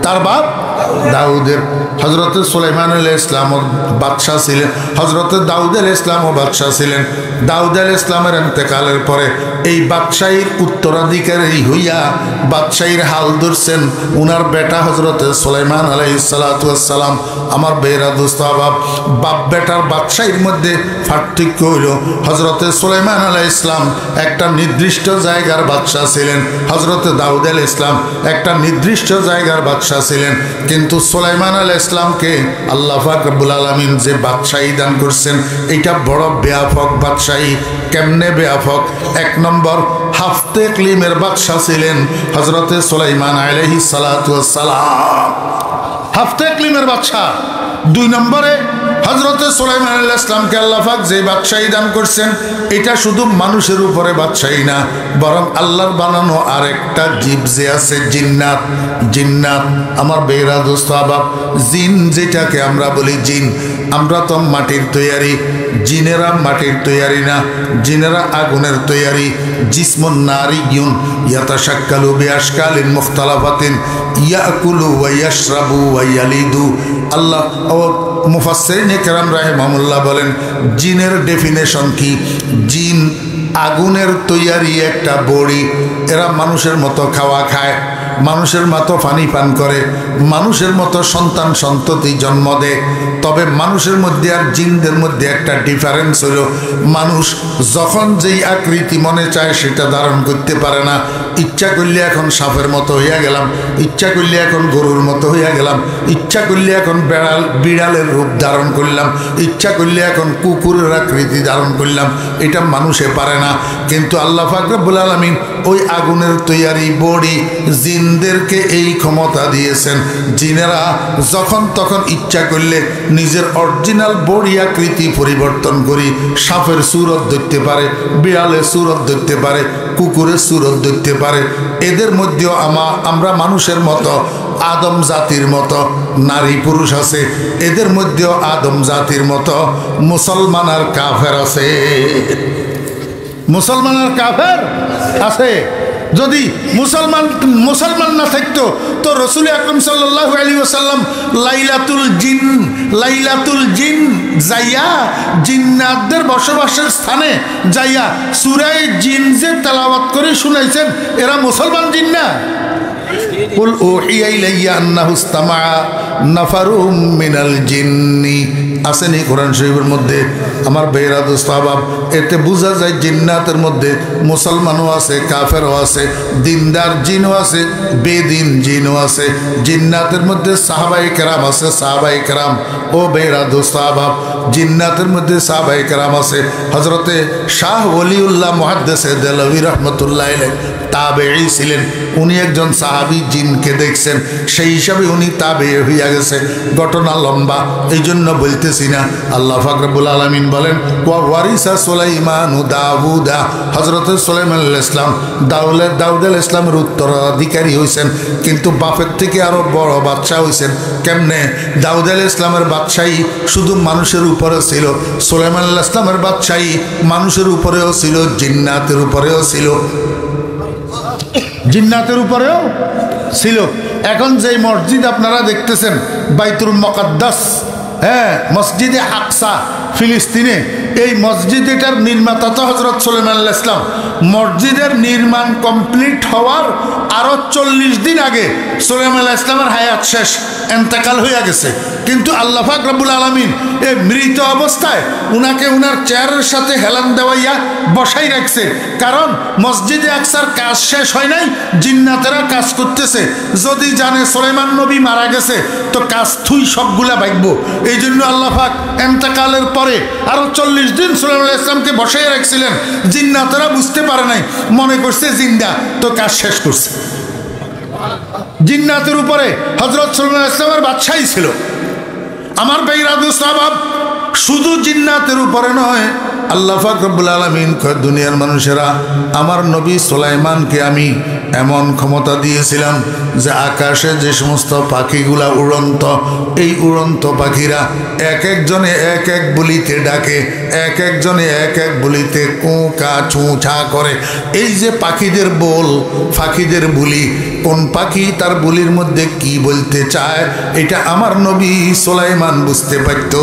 তার বাপ দাউদের। হযরত সুলাইমান আলাইহিস সালাম বাদশাহ ছিলেন, হযরত দাউদ আলাইহিস সালাম বাদশাহ ছিলেন। দাউদ আলাইহিস সালামের ইন্তেকালের পরে এই বাদশাহীর উত্তরাধিকারী হইয়া বাদশাহীর হাল ধরছেন উনার বেটা হযরত সুলাইমান আলাইহিস সালাতু ওয়াস সালাম। আমার বেরা দোস্ত আবাব, বাপ বেটার বাদশাহীর মধ্যে পার্থক্য হইল, হযরত সুলাইমান আলাইহিস সালাম একটা নির্দিষ্ট জায়গার বাদশাহ ছিলেন, হযরত দাউদ আলাইহিস সালাম একটা নির্দিষ্ট জায়গার বাদশাহ ছিলেন। কিন্তু সুলাইমান আলাইহিস সালামকে আল্লাহ পাক রব্বুল আলামিন যে বাদশাহী দান করছেন, এটা বড় ব্যাপক বাদশাহী। কেমনে ব্যাপক? এক নম্বর, হাফতে ইকলিমের বাদশাহ ছিলেন হযরত সুলাইমান আলাইহিস সালাতু ওয়াস সালাম, হাফতে ইকলিমের বাদশাহ। দুই নম্বরে হযরত সুলাইমান আলাইহিস সালামকে আল্লাহ পাক যে বাদশাহী দান করছেন, এটা শুধু মানুষের উপরে বাদশাহী না, বরং আল্লাহর বানানো আরেকটা জীব যে আছে, জিন্নাত। জিন্নাত আমার বেরা দোস্ত আবাব, জিন যেটাকে আমরা বলি জিন, আমরা তো মাটির তৈয়ারি, জিনেরা মাটির তৈয়ারি না, জিনেরা আগুনের তৈয়ারি। জিসমুন নারিয়ুন ইয়াতাশাক্কালু বিআশকালিন মুখতালাফাতিন ইয়াকুলু ওয়া ইয়াশরাবু ওয়া ইয়ালিদু। আল্লাহ ও মুফাসসিরিন কেরাম রাহিমাহুল্লাহ বলেন, জিনের ডেফিনেশন কি? জিন আগুনের তৈয়ারি একটা বড়ি। এরা মানুষের মতো খাওয়া খায়, মানুষের মতো পানি পান করে, মানুষের মতো সন্তান সন্ততি জন্ম দেয়। তবে মানুষের মধ্যে আর জিনদের মধ্যে একটা ডিফারেন্স হলো, মানুষ যখন যেই আকৃতি মনে চায় সেটা ধারণ করতে পারে না। ইচ্ছা করলে এখন সাপের মতো হইয়া গেলাম, ইচ্ছা করলে এখন গরুর মতো হইয়া গেলাম, ইচ্ছা করলে এখন বিড়ালের রূপ ধারণ করলাম, ইচ্ছা করলে এখন কুকুরের আকৃতি ধারণ করলাম। এটা মানুষে পারে না। কিন্তু আল্লাহ পাক রব্বুল আলামিন ওই আগুনের তৈয়ারি বড়ি জিনদেরকে এই ক্ষমতা দিয়েছেন। জিনেরা যখন তখন ইচ্ছা করলে নিজের অরিজিনাল বডি আকৃতি পরিবর্তন করি, সাপের সুরত ধরতে পারে, বিড়ালের সুরত ধরতে পারে, কুকুরের সুরত ধরতে পারে। এদের মধ্যেও আমরা মানুষের মতো আদম জাতির মতো নারী পুরুষ আছে, এদের মধ্যেও আদম জাতির মতো মুসলমান আর কাফের আছে, মুসলমান আর কাফের আছে। যদি মুসলমান না থাকতো তো রাসূল আকরাম সাল্লাল্লাহু আলাইহি ওয়াসাল্লাম লাইলাতুল জিন যাইয়া জিন্নাতদের বসবাসের স্থানে যাইয়া সূরা জিন যে তেলাওয়াত করে শুনাইছেন, এরা মুসলমান জিন না? কুল উহিয়া ইলাইয়া আন্নাহু ইসতামা নাফারুম মিনাল জিন্নি, আসেনি কোরআন শরীফের মধ্যে? আমার বেরা দোস্ত আহবাব, এতে বোঝা যায় জিন্নাতের মধ্যে মুসলমানও আছে, কাফেরও আছে, দিনদার জিনও আছে, বেদিন জিনও আছে। জিন্নাতের মধ্যে সাহাবায়ে কেরাম আছে, সাহাবায়ে কেরাম। ও বেরা দোস্ত আহবাব, জিন্নাতের মধ্যে সাহাবায়ে কেরাম আছে। হযরতে শাহ ওলিউল্লাহ মুহাদ্দিসে দেলভী রাহমাতুল্লাহ আলাইহি তাবেঈ ছিলেন। উনি একজন সাহাবী জিনকে দেখছেন, সেই হিসাবে উনি তাবেঈ হইয়া গেছে। ঘটনা লম্বা, এই জন্য বলতেছি না। আল্লাহ পাক রব্বুল আলামিন বলেন, ওয়া ওয়ারিসা সুলাইমানু দাউদা, হযরত সুলাইমান আলাইহিস সালাম দাউদ আলাইহিস সালামের উত্তরাধিকারী হইছেন, কিন্তু বাপের থেকে আরো বড় বাদশা হইছেন। কেমনে? দাউদ আলাইহিস সালামের বাদশাহী শুধু মানুষের উপরে ছিল, সুলাইমান আলাইহিস সালামের বাদশাহী মানুষের উপরেও ছিল, জিন্নাতের উপরেও ছিল, জিন্নাতের উপরেও ছিল। এখন যেই মসজিদ আপনারা দেখতেছেন বাইতুল মুকাদ্দাস, হ্যাঁ, মসজিদে আকসা ফিলিস্তিনে, এই মসজিদটার নির্মাতা তো হযরত সুলাইমান আলাইহিস সালাম। মসজিদের নির্মাণ কমপ্লিট হওয়ার আরো 40 দিন আগে সুলাইমান আলাইহিস সালামের হায়াত শেষ, ইন্তেকাল হয়ে গেছে। কিন্তু আল্লাহ পাক রব্বুল আলামিন এই মৃত অবস্থায় উনাকে উনার চেয়ারের সাথে হেলান দেওয়াইয়া বসাই রাখছে, কারণ মসজিদে আকসার কাজ শেষ হয় নাই, জিন্নাতেরা কাজ করতেছে। যদি জানে সুলাইমান নবী মারা গেছে তো কাজ থুই সবগুলা ভাগবো। এই জন্য আল্লাহ পাক ইন্তেকালের পরে আরো 40 দিন সুলাইমান আলাইহিস সালামকে বসাই রাখছিলেন। জিন্নাতেরা বুঝতে পারে নাই, মনে করছে জিন্দা, তো কাজ শেষ করছে। জিন্নাতের উপরে হযরত সুলাইমান আলাইহিস সালামের বাদশাহী ছিল। আমার ভাইরা দোস্ত আহবাব, শুধু জিন্নাতের উপরে নয়, আল্লাহ পাক রব্বুল আলামিন কয়, দুনিয়ার মানুষেরা, আমার নবী সুলাইমানকে আমি এমন ক্ষমতা দিয়েছিলাম যে আকাশে যে সমস্ত পাখিগুলা উড়ন্ত, এই উড়ন্ত পাখিরা এক একজনে এক এক বলিতে ডাকে, এক একজনে এক এক বলিতে কুঁ কা ছুঁ ছা করে। এই যে পাখিদের বল, পাখিদের বুলি, কোন পাখি তার বলির মধ্যে কি বলতে চায়, এটা আমার নবী সুলাইমান বুঝতে পারত।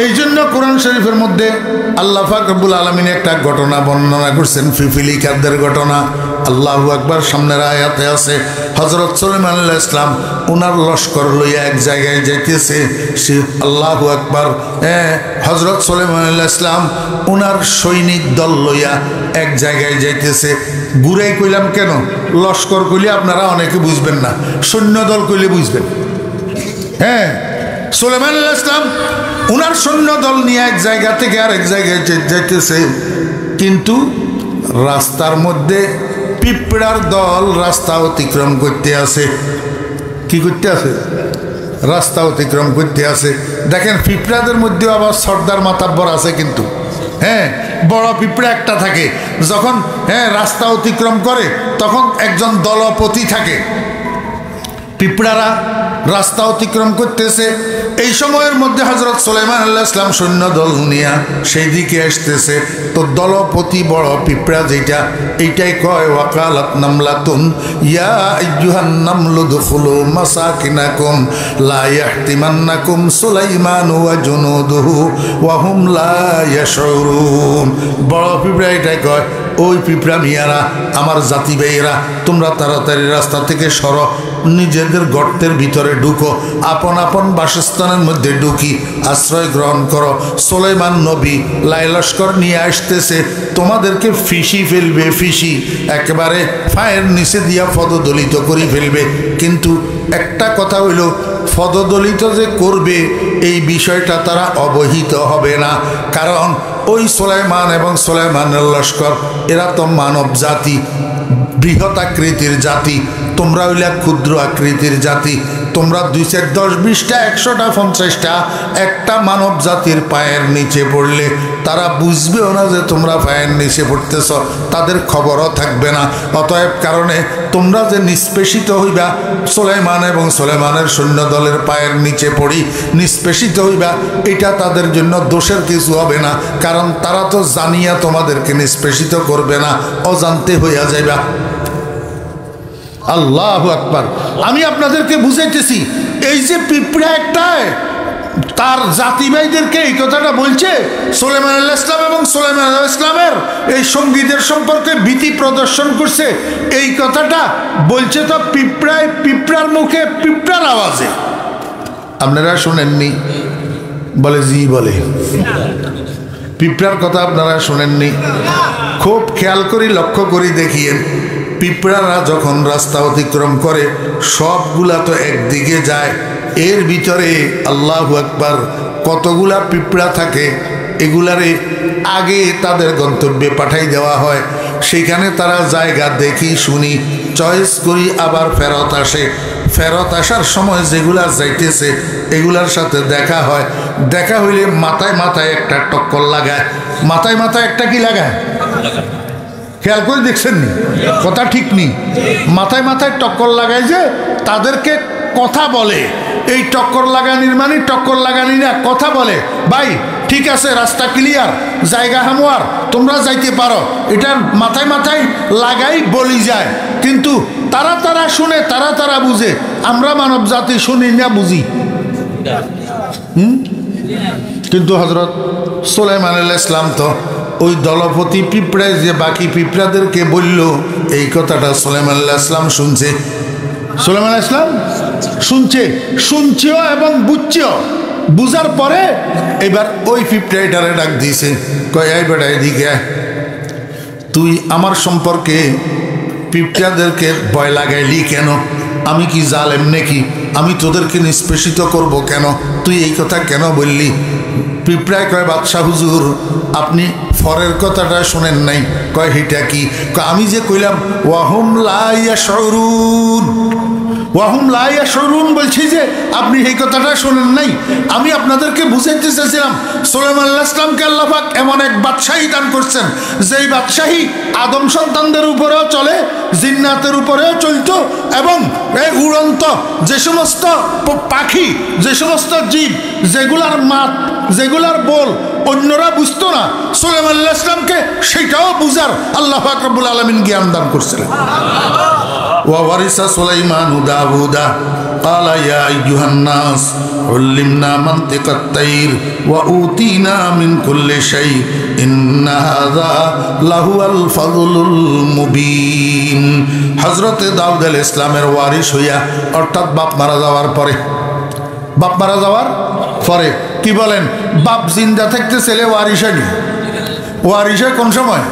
এই জন্য কোরআন শরীফের মধ্যে আল্লাহ পাক রব্বুল আলামিন একটা ঘটনা বর্ণনা করছেন, পিপিলিকাদের ঘটনা। আল্লাহু আকবার, সামনের আয়াতে আছে, হযরত সুলাইমান আলাইহিস সালাম উনার লস্কর লইয়া এক জায়গায় যাইতেছে। আল্লাহু আকবার, হযরত সুলাইমান আলাইহিস সালাম উনার সৈনিক দল লইয়া এক জায়গায় যাইতেছে। ঘুরাই কইলাম কেন? লস্কর কইলে আপনারা অনেকে বুঝবেন না, সৈন্যদল কইলে বুঝবেন। হ্যাঁ, সুলাইমান আলাইহিস সালাম উনার সৈন্য দল নিয়ে এক জায়গা থেকে আরেক জায়গায় যাইতেছে, কিন্তু রাস্তার মধ্যে পিঁপড়ার দল রাস্তা অতিক্রম করতে আছে। কি করতে আছে? রাস্তা অতিক্রম করতে আছে। দেখেন, পিঁপড়াদের মধ্যেও আবার সর্দার মাতাব্বর আছে, কিন্তু হ্যাঁ, বড় পিঁপড়া একটা থাকে। যখন রাস্তা অতিক্রম করে তখন একজন দলপতি থাকে। পিঁপড়ারা রাস্তা অতিক্রম করতেছে, এই সময়ের মধ্যে হযরত সুলাইমান আলাইহিস সালাম সৈন্য দল নিয়ে সেই দিকে আসতেছে। তো দলপতি বড় পিঁপড়া যেটা, এইটাই কয়, ওয়াকালাত নামলাতুন ইয়া আইয়ুহান নামলু দুখুলু মাসাকিনাকুম লা ইয়াহতিমান্নাকুম সুলাইমান ওয়া জুনুদুহু ওয়া হুম লা ইয়াশউরুন। বড় পিঁপড়া এটাই কয়, ওই পিঁপড়া মিয়ারা, আমার জাতি ভাইয়েরা, তোমরা তাড়াতাড়ি রাস্তা থেকে সরো, নিজেদের গর্তের ভিতরে ঢুকো, আপন আপন বাসস্থানের মধ্যে ঢুকি আশ্রয় গ্রহণ করো। সুলাইমান নবী লাইলস্কর নিয়ে আসতেছে, তোমাদেরকে ফিসি ফেলবে, ফিসি একেবারে পায়ের নিচে দিয়া পদদলিত করে ফেলবে। কিন্তু একটা কথা হইল, পদদলিত যে করবে এই বিষয়টা তারা অবহিত হবে না, কারণ ওই সুলাইমান এবং সুলাইমানের লস্কর এরা তো মানব জাতি, বৃহৎ আকৃতির জাতি, তোমরা হইলা ক্ষুদ্র আকৃতির জাতি। তোমরা 2 4 10 20টা 100টা 50টা একটা মানব জাতির পায়ের নিচে পড়লে তারা বুঝবেও না যে তোমরা পায়ের নিচে পড়তেছ, তাদের খবরও থাকবে না। অতএব কারণে তোমরা যে নিষ্পেষিত হইবা, সুলাইমান এবং সুলাইমানের সৈন্য দলের পায়ের নিচে পড়ি নিষ্পেষিত হইবা, এটা তাদের জন্য দোষের কিছু হবে না, কারণ তারা তো জানিয়া তোমাদেরকে নিষ্পেষিত করবে না, অজান্তে হইয়া যাইবা। আল্লাহু আকবার। আমি আপনাদেরকে বুঝাইতেছি, এই যে পিঁপড়া একটাই তার জাতি ভাইদেরকে এই কথাটা বলছে, সুলাইমান আলাইহিস সালাম এবং সুলাইমান আলাইহিস সালামের এই সঙ্গীদের সম্পর্কে ভীতি প্রদর্শন করছে, এই কথাটা বলছে তো পিঁপড়ার মুখে পিঁপড়ার আওয়াজে। আপনারা শুনেননি? বলে জি, বলে পিঁপড়ার কথা আপনারা শুনেননি? খুব খেয়াল করি লক্ষ্য করি দেখিয়েন, পিঁপড়ারা যখন রাস্তা অতিক্রম করে সবগুলা তো একদিকে যায়, এর ভিতরে আল্লাহু আকবার কতগুলা পিঁপড়া থাকে, এগুলারে আগে তাদের গন্তব্যে পাঠাই দেওয়া হয়, সেখানে তারা জায়গা দেখি শুনি চয়েস করি আবার ফেরত আসে। ফেরত আসার সময় যেগুলা যাইতেছে এগুলার সাথে দেখা হয়, দেখা হইলে মাথায় মাথায় একটা টক্কর লাগায়। মাথায় মাথায় একটা কি লাগায়? খেয়াল করে দেখছেন নি? কথা ঠিক নেই। মাথায় মাথায় টক্কর লাগায় যে তাদেরকে কথা বলে, এই টক্কর লাগানির মানে টক্কর লাগানি না, কথা বলে, ভাই ঠিক আছে রাস্তা ক্লিয়ার, জায়গা হামোয়ার, তোমরা যাইতে পারো, এটা মাথায় মাথায় লাগাই বলি যায়। কিন্তু তারা শুনে, তারা বুঝে, আমরা মানব জাতি শুনি না, বুঝি। কিন্তু হযরত সুলাইমান আলাইহিস সালাম তো ওই দলপতি পিঁপড়ায় যে বাকি পিঁপড়াদেরকে বলল, এই কথাটা সুলাইমান আলাইহিস সালাম শুনছে। সুলাইমান আলাইহিস সালাম শুনছেও এবং বুঝছেও। বুঝার পরে এবার ওই পিঁপড়াটারে ডাক দিয়েছে, কয় এই বেটা এদিকে, তুই আমার সম্পর্কে পিঁপড়াদেরকে ভয় লাগাইলি কেন? আমি কি জালেম নাকি? আমি তোদেরকে নিষ্পেষিত করব কেন? তুই এই কথা কেন বললি? পিঁপড়ায় কয়, বাদশাহ হুজুর আপনি ফরের কথাটা শোনেন নাই। কয় হিটা কি? আমি যে কইলাম ওয়াহুম লা ইয়াশউরুন, ওয়াহুম লা ইয়াশউরুন বলছি যে আপনি এই কথাটা শোনেন নাই। আমি আপনাদেরকে বুঝাইতে চেয়েছিলাম সুলাইমান আলাইহিস সালামকে আল্লাহ পাক এমন এক বাদশাহী দান করছেন, যেই বাদশাহী আদম সন্তানদের উপরেও চলে, জিন্নাতের উপরেও চলতো, এবং এই উড়ন্ত যে সমস্ত পাখি, যে সমস্ত জীব, যেগুলার মাত, যেগুলার বল অন্যরা বুঝতো না, সুলাইমান আলাইহিস সালামকে সেটাও বুঝার আল্লাহ পাক রব্বুল আলামিন জ্ঞান দান করছিলেন। ওয়ারিসা সুলাইমান দাউদা قال يا أيها الناس علمنا منطق الطير وأوتينا من كل شيء إن هذا لهو الفضل المبين। হযরত দাউদ আলাইহিস সালামের ওয়ারিস হইয়া, অর্থাৎ বাপ মারা যাওয়ার পরে কি বলেন, বাপ জিন্দা থাকতে ছেলে ওয়ারিস হয়নি। ওয়ারিস হয় কোন সময়?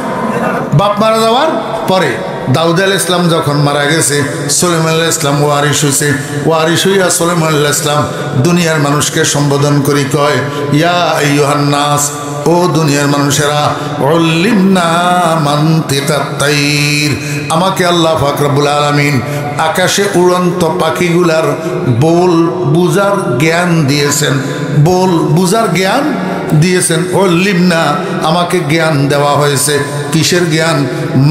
বাপ মারা যাওয়ার পরে। দাউদ আলাইহিস সালাম যখন মারা গেছে, সুলাইমান আলাইহিস সালাম ওয়ারিস হইছে। ওয়ারিস হইয়া সুলাইমান আলাইহিস সালাম দুনিয়ার মানুষকে সম্বোধন করি কয়, ইয়া আইয়ুহান নাস, ও দুনিয়ার মানুষেরা, উল্লিমনা মানতিকাত তাইর, আমাকে আল্লাহ পাক রব্বুল আলামিন আকাশে উড়ন্ত পাখিগুলার বল বুঝার জ্ঞান দিয়েছেন। বল বুঝার জ্ঞান দিয়েছেন। উল্লিমনা, আমাকে জ্ঞান দেওয়া হয়েছে। কিসের জ্ঞান?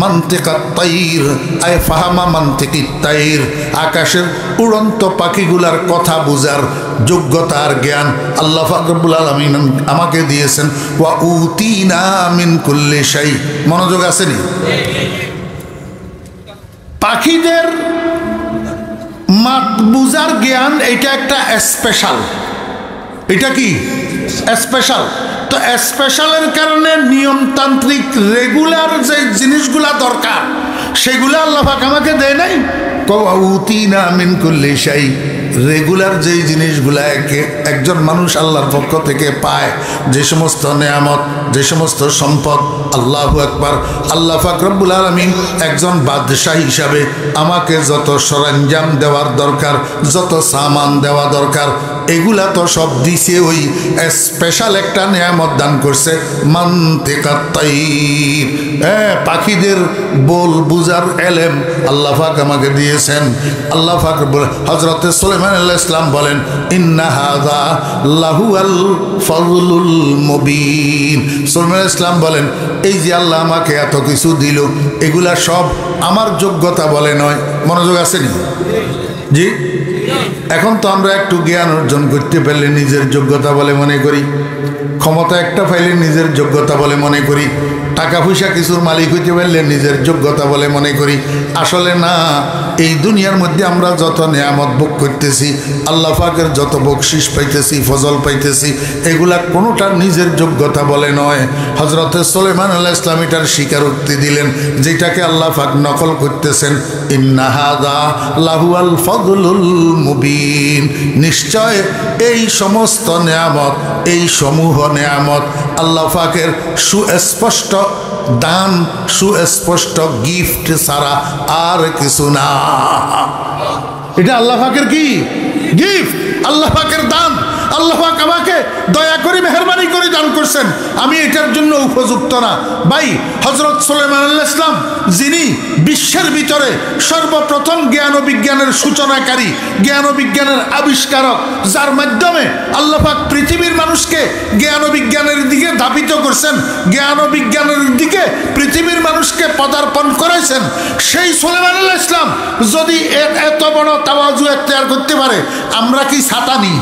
মানতিকাত তাইর, আয় ফাহামা মানতিকিত তাইর, আকাশের উড়ন্ত পাখিগুলার কথা বুঝার যোগ্যতার জ্ঞান আল্লাহ পাক রব্বুল আলামিন আমাকে দিয়েছেন। ওয়া উতিনা মিন কুল্লি শাই। মনোযোগ আসেনি? পাখিদের মাত বুঝার জ্ঞান, এটা একটা স্পেশাল। এটা কি স্পেশাল? তো স্পেশালের কারণে নিয়মতান্ত্রিক রেগুলার যে জিনিসগুলা দরকার সেগুলো আল্লাহ পাক আমাকে দেয় নাই। কওয়াউতিনা মিন কুল্লি শাই, রেগুলার যেই জিনিসগুলা একজন মানুষ আল্লাহর পক্ষ থেকে পায়, যে সমস্ত নেয়ামত, যে সমস্ত সম্পদ, আল্লাহু আকবার, আল্লাহ পাক রব্বুল আলামিন একজন বাদশাহ হিসাবে আমাকে যত সরঞ্জাম দেওয়ার দরকার, যত সামান দেওয়া দরকার, এগুলা তো সব দিছে ওই স্পেশাল একটা নিয়ামত দান করছে মানতিকাত তাইর, পাখিদের বল বুঝার এলেম আল্লাহ পাক আমাকে দিয়েছেন। আল্লাহ পাক হযরতে সুলাইমান আলাইহিস সালাম বলেন ইন্না হাযা লাহুয়াল ফাযলুল মুবিন। সুলাইমান আলাইহিস সালাম বলেন এই যে আল্লাহ আমাকে এত কিছু দিল এগুলা সব আমার যোগ্যতা বলে নয়। মনোযোগ আছে নি? জি। এখন তো আমরা একটু জ্ঞান অর্জন করতে পারলে নিজের যোগ্যতা বলে মনে করি, ক্ষমতা একটা পাইলে নিজের যোগ্যতা বলে মনে করি, টাকা পয়সা কিছুর মালিক হইতে পারলে নিজের যোগ্যতা বলে মনে করি। আসলে না, এই দুনিয়ার মধ্যে আমরা যত নিয়ামত ভোগ করতেছি, আল্লাহ পাকের যত বকশিস পাইতেছি, ফজল পাইতেছি, এগুলা কোনোটা নিজের যোগ্যতা বলে নয়। হযরতে সুলাইমান আলাইহিস সালাম এটার স্বীকারোক্তি দিলেন, যেটাকে আল্লাহ পাক নকল করতেছেন, ইন্না হাযা লাহুয়াল ফাযলুল মুবিন। নিশ্চয় এই সমস্ত নিয়ামত, এই সমূহ নিয়ামত আল্লাহ পাকের সুস্পষ্ট দান, সুস্পষ্ট গিফট ছাড়া আর কিছু না। এটা আল্লাহ পাকের কি গিফট, আল্লাহ পাকের দান। আল্লাহ পাক আমাকে দয়া করে মেহেরবানি করে দান করছেন, আমি এটার জন্য উপযুক্ত না। ভাই, হযরত সুলাইমান আলাইহিস সালাম যিনি বিশ্বের ভিতরে সর্বপ্রথম জ্ঞান ও বিজ্ঞানের সূচনাকারী, জ্ঞান ও বিজ্ঞানের আবিষ্কারক, যার মাধ্যমে আল্লাহ পাক পৃথিবীর মানুষকে জ্ঞান ও বিজ্ঞানের দিকে ধাবিত করছেন, জ্ঞান ও বিজ্ঞানের দিকে পৃথিবীর মানুষকে পদার্পণ করেছেন, সেই সুলাইমান আলাইহিস সালাম যদি এত বড় তাওয়াজু এখতিয়ার করতে পারে, আমরা কি সাতানি?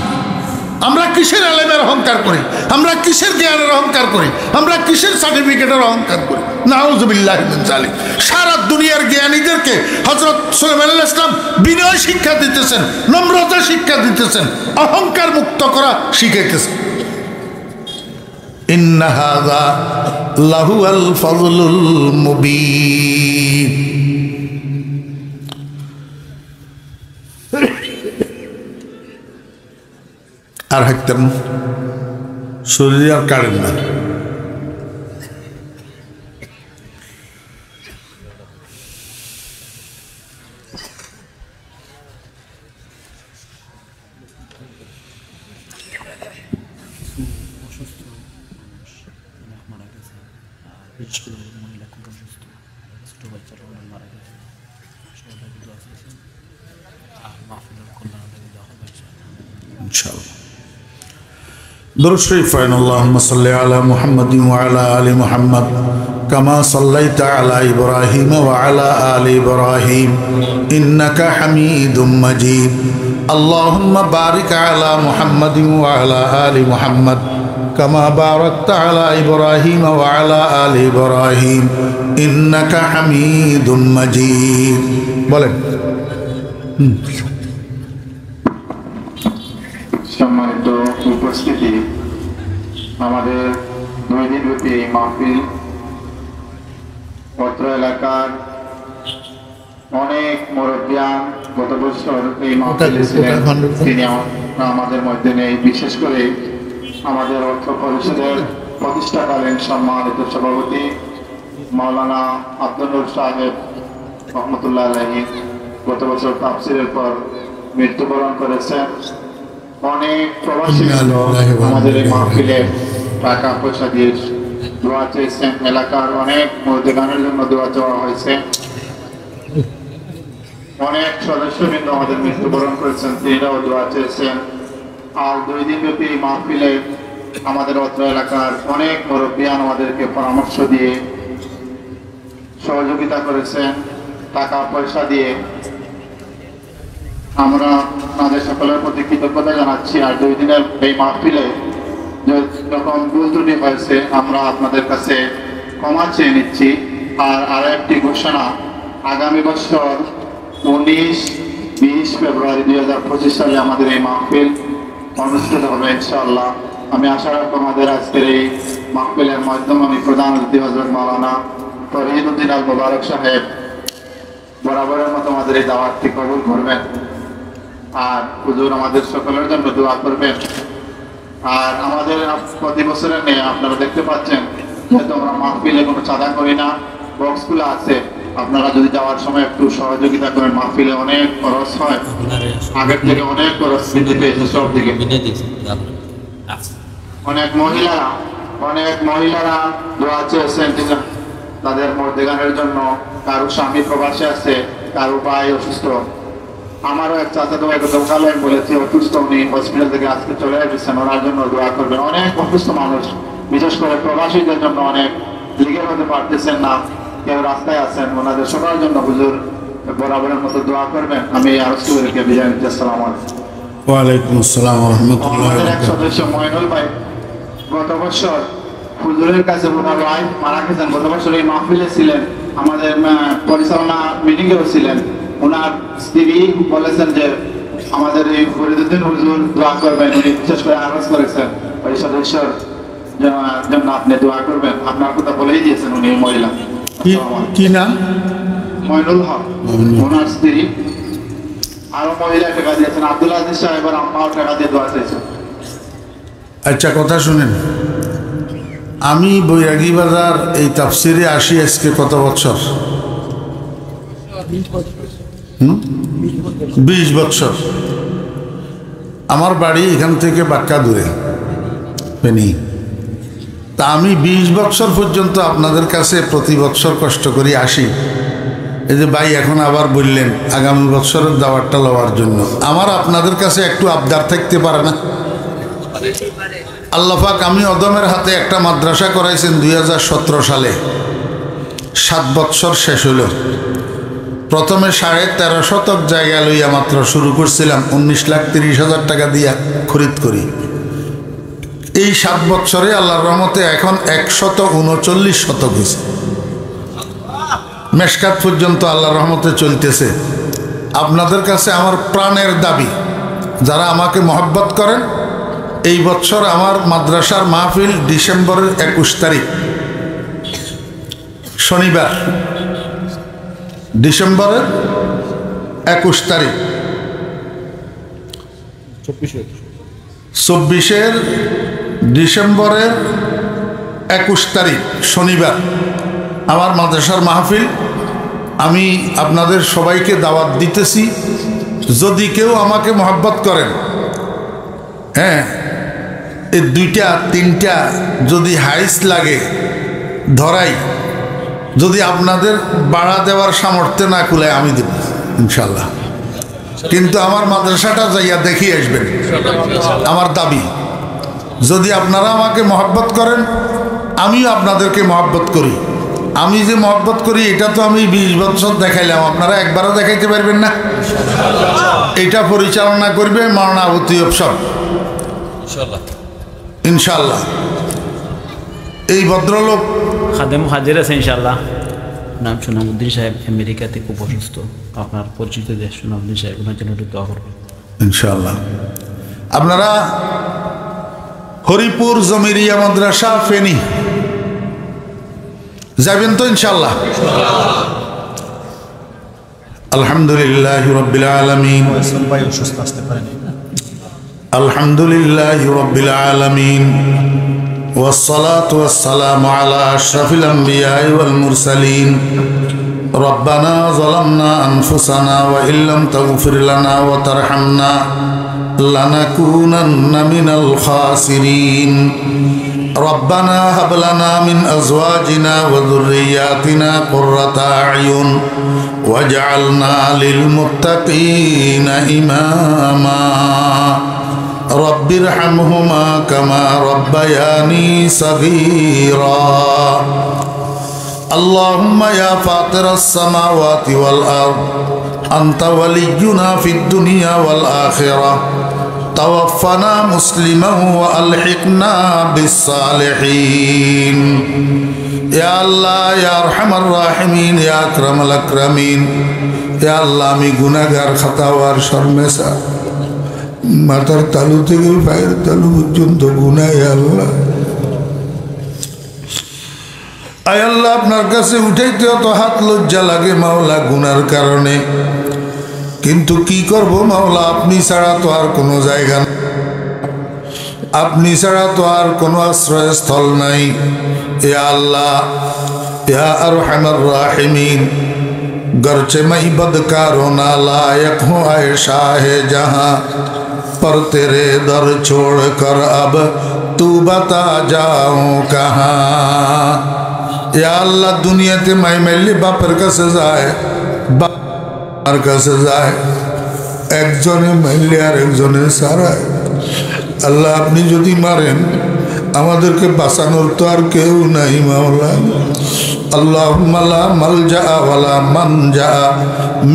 আমরা কিসের এলেমের অহংকার করি? আমরা কিসের জ্ঞানের অহংকার করি? আমরা কিসের সার্টিফিকেটের অহংকার করি? নাউযুবিল্লাহি মিন যালিক। সারা দুনিয়ার জ্ঞানীদেরকে হযরত সুলাইমান আলাইহিস সালাম বিনয় শিক্ষা দিতেছেন, নম্রতা শিক্ষা দিতেছেন, অহংকার মুক্ত করা শিখাইতেছেন। ইন্না হাযা লাহুয়াল ফাযলুল মুবিন। আর হাঁটতেন শরীর আর কাড়েন না। درود شريف فإن اللهم صل على محمد وعلى آل محمد كما صليت على إبراهيم وعلى آل إبراهيم إنك حميد مجيد اللهم بارك على محمد وعلى آل محمد كما باركت على إبراهيم وعلى آل إبراهيم إنك حميد مجيد বলেন। সম্মানিত উপস্থিতি, আমাদের 2 দিনব্যাপী এই মাহফিল অত্র এলাকার অনেক মুরব্বিয়ান গত বছর এই মাহফিলে ছিলেন, তিনি আমাদের মধ্যে নেই। বিশেষ করে আমাদের অর্থ পরিষদের প্রতিষ্ঠাকালীন সম্মানিত সভাপতি মাওলানা আব্দুল নূর সাহেব রহমতুল্লাহ আলাইহি গত বছর তাফসীরের পর মৃত্যুবরণ করেছেন। অনেক প্রবাসী আমাদের এই মাহফিলে টাকা পয়সা দিয়ে দোয়া চেয়েছেন, এলাকার অনেক মুরব্বিয়ানের জন্য দোয়া চাওয়া হয়েছে। অনেক সদস্যবৃন্দ আমাদের মৃত্যুবরণ করেছেন, তিনিরাও দোয়া চেয়েছেন। আর 2 দিনব্যাপী এই মাহফিলে আমাদের অত্র এলাকার অনেক মুরব্বিয়ান আমাদেরকে পরামর্শ দিয়ে সহযোগিতা করেছেন টাকা পয়সা দিয়ে। আমরা আমাদের সকলের প্রতি কৃতজ্ঞতা জানাচ্ছি। আর 2 দিনের এই মাহফিলে যখন ভুল ত্রুটি হয়েছে আমরা আপনাদের কাছে ক্ষমা চেয়ে নিচ্ছি। আর একটি ঘোষণা, আগামী বছর 19-20 ফেব্রুয়ারি 2025 সালে আমাদের এই মাহফিল অনুষ্ঠিত হবে ইনশাআল্লাহ। আমি আশা রাখবো আমাদের আজকের এই মাহফিলের মাধ্যমে আমি প্রধান অতিথি হযরত মাওলানা তৌহিদউদ্দিন আল মুবারক সাহেব বরাবরের মতো আমাদের এই দাওয়াতটি কবুল করবেন আর হুজুর আমাদের সকলের জন্য দোয়া করবেন। আর আমাদের প্রতি বছরের নিয়ে আপনারা দেখতে পাচ্ছেন যেহেতু আমরা মাহফিলে কোনো চাঁদা করি না, বক্সগুলো আছে, আপনারা যদি যাওয়ার সময় একটু সহযোগিতা করেন, মাহফিলে অনেক খরচ হয়, আগের থেকে অনেক খরচ বৃদ্ধি পেয়েছে সব দিকে। অনেক মহিলারা দোয়া চেয়েছেন তাদের মর্দেগানের জন্য। কারো স্বামী প্রবাসে আছে, কারো ভাই অসুস্থ। আমারও এক চাচাতো ভাই গতকাল বলেছি অসুস্থ, উনি হসপিটাল থেকে আজকে চলে এসেছেন, ওনার জন্য দোয়া করবেন। অনেক অসুস্থ মানুষ, বিশেষ করে প্রবাসীদের জন্য অনেক লিগের হতে পারতেছেন না, কেউ রাস্তায় আছেন, ওনাদের সবার জন্য হুজুর বরাবরের মতো দোয়া করবেন। আমি আরজকে বিদায় নিচ্ছি। আসসালামু আলাইকুম। ওয়ালাইকুম আসসালাম ওয়া রাহমাতুল্লাহি ওয়া আমাদের এক বারাকাতুহু। সদস্য মইনুল ভাই গত বছর হুজুরের কাছে ওনার ওয়াইফ মারা গেছেন, গত বছর এই মাহফিলে ছিলেন, আমাদের পরিচালনা মিটিংয়েও ছিলেন। ওনার স্ত্রী বলেছেন যে আমাদের এই ফরিদুদ্দিন হুজুর দোয়া করবেন, উনি বিশেষ করে আরজ করেছেন ওই সদস্যর জন্য আপনি দোয়া করবেন। আপনার কথা বলেই দিয়েছেন উনি মহিলা। কি নাম? মইনুল হক ওনার স্ত্রী। আরো মহিলা টাকা দিয়েছেন, আব্দুল আজিজ সাহেবের আম্মাও টাকা দিয়ে দোয়া চেয়েছেন। আচ্ছা, কথা শুনেন, আমি বৈরাগী বাজার এই তাফসিরে আসি আজকে কত বছর? 20 বছর। আমার বাড়ি এখান থেকে বাক্কা দূরে ফেনী। তা আমি 20 বছর পর্যন্ত আপনাদের কাছে প্রতি বছর কষ্ট করে আসি। এই যে ভাই এখন আবার বললেন আগামী বছরের দাওয়াতটা লওয়ার জন্য, আমার আপনাদের কাছে একটু আবদার থাকতে পারে না? আল্লাহ পাক আমি অদমের হাতে একটা মাদ্রাসা করাইছেন 2017 সালে। 7 বছর শেষ হইল। প্রথমে 13.5 শতক জায়গা লইয়া মাত্র শুরু করছিলাম, 19,30,000 টাকা দিয়া খরিদ করি। এই 7 বছরে আল্লাহর রহমতে এখন 139 শতক হয়েছে। মেশকাত পর্যন্ত আল্লাহর রহমতে চলতেছে। আপনাদের কাছে আমার প্রাণের দাবি, যারা আমাকে মহব্বত করেন, এই বছর আমার মাদ্রাসার মাহফিল ডিসেম্বরের 21 তারিখ শনিবার, ডিসেম্বরের 21 তারিখ, 24 ডিসেম্বরের 21 তারিখ শনিবার আমার মাদ্রাসার মাহফিল। আমি আপনাদের সবাইকে দাওয়াত দিতেছি, যদি কেউ আমাকে মহব্বত করেন, হ্যাঁ, এই 2-3টা যদি হাইস লাগে ধরাই, যদি আপনাদের বাড়া দেওয়ার সামর্থ্য না কুলায় আমি দেব ইনশাল্লাহ। কিন্তু আমার মাদ্রাসাটা যাইয়া দেখিয়ে আসবেন, আমার দাবি। যদি আপনারা আমাকে মহব্বত করেন, আমিও আপনাদেরকে মহব্বত করি। আমি যে মহব্বত করি এটা তো আমি 20 বছর দেখাইলাম, আপনারা একবারও দেখাইতে পারবেন না। এটা পরিচালনা করবে মাওলানা আবু তৈয়ব সাহেব ইনশাল্লাহ। এই ভদ্রলোক খাদেম হাজির আছে ইনশাল্লাহ। নাম সুনামুদ্দিন সাহেব, আমেরিকাতে খুব অসুস্থ। আপনার পরিচিত দেশ সুনামুদ্দিন সাহেব, ওনার জন্য একটু দোয়া করবেন ইনশাল্লাহ। আপনারা হরিপুর জমিরিয়া মাদ্রাসা ফেনী যাবেন তো ইনশাল্লাহ? আলহামদুলিল্লাহি রাব্বিল আলামিন, আলহামদুলিল্লাহি রাব্বিল আলামিন, ওয়াসসালাতু ওয়াসসালামু আলা আশরাফিল আমবিয়াই ওয়াল মুরসালিন। রব্বানা যালামনা আনফুসানা ওয়া ইল্লাম তাগফির লানা ওয়া তারহামনা লানাকুনান্না মিনাল খাসিরিন। রব্বানা হাব লানা মিন আজওয়াজিনা ওয়া যুররিয়াতিনা কুররাতা আয়ুন ওয়াজআলনা লিল মুত্তাকিনা ইমামা। রব্বিরহামহুমা কামা রব্বায়ানি সগীরা। আল্লাহুম্মা ইয়া ফাতিরাস সামাওয়াতি ওয়াল আরদ আনতা ওয়ালিয়্যুনা ফিদ দুনিয়া ওয়াল আখিরাহ তাওয়াফানা মুসলিমান ওয়া আলহিকনা বিস সালিহিন। ইয়া আল্লাহ, ইয়া আরহামার রাহিমিন, ইয়া আকরামাল আকরামিন। ইয়া আল্লাহ, আমি গুনাহগার, খাতাওয়ার, শর্মেশা, মাথার তালু থেকে পায়ের তালু পর্যন্ত গুনাহ। আল্লাহ, আয় আল্লাহ, আপনার কাছে উঠাইতে অত হাত লজ্জা লাগে মাওলা গুনার কারণে, কিন্তু কি করব মাওলা, আপনি ছাড়া তো আর কোনো জায়গা, আপনি ছাড়া তো আর কোনো আশ্রয়স্থল নাই। ইয়া আল্লাহ, ইয়া আরহামার রাহিমিন, गरचे मैं बदकारो ना लायक हूँ आए शाह जहाँ पर तेरे दर छोड़ कर अब तू बता जाऊँ कहाँ। या अल्लाह दुनिया ते मैं मेली बापर का सजा है बापर का सजा है एक जने मेली और एक जने सारा है। अल्लाह अपनी যদি মারেন আমাদেরকে বাঁচানোর তো আর কেউ নাই মাওলা। আল্লাহুম্মা লা মালজা ওয়ালা মানজা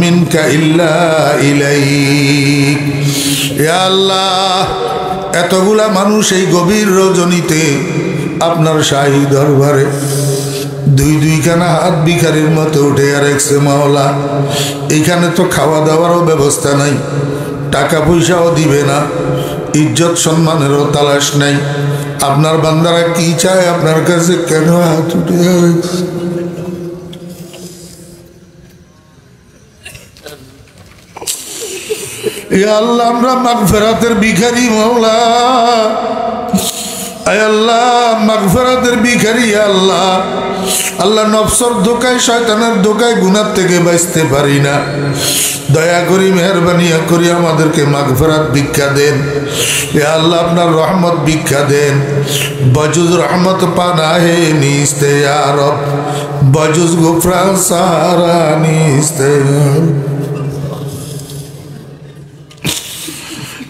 মিনকা ইল্লা ইলাইক। ইয়া আল্লাহ এতগুলা মানুষ এই গভীর রজনীতে আপনার শাহী দরবারে দুই দুইখানা হাত ভিখারির মতো উঠে রাখছে মাওলা। এইখানে তো খাওয়া দাওয়ারও ব্যবস্থা নাই, টাকা পয়সাও দিবে না, ইজ্জত সম্মানেরও তালাশ নাই। আপনার বান্দারা কি চায় আপনার কাছে কেন হাত উঠে রাখছে? ইয়া আল্লাহ আমরা মাগফিরাতের ভিখারি মাওলা। আয় আল্লাহ মাগফিরাতের ভিখারি আল্লাহ। আল্লাহ নফসের ধোকায় শয়তানের ধোকায় গুনাহ থেকে বাঁচতে পারি না। দয়া করি মেহরবানি করি আমাদেরকে মাগফিরাত ভিক্ষা দেন। ইয়া আল্লাহ আপনার রহমত ভিক্ষা দেন। বজুজ রহমত পানা হে নিস্তে ইয়া রব, বজুজ গুফরান সাহারা নিস্তে।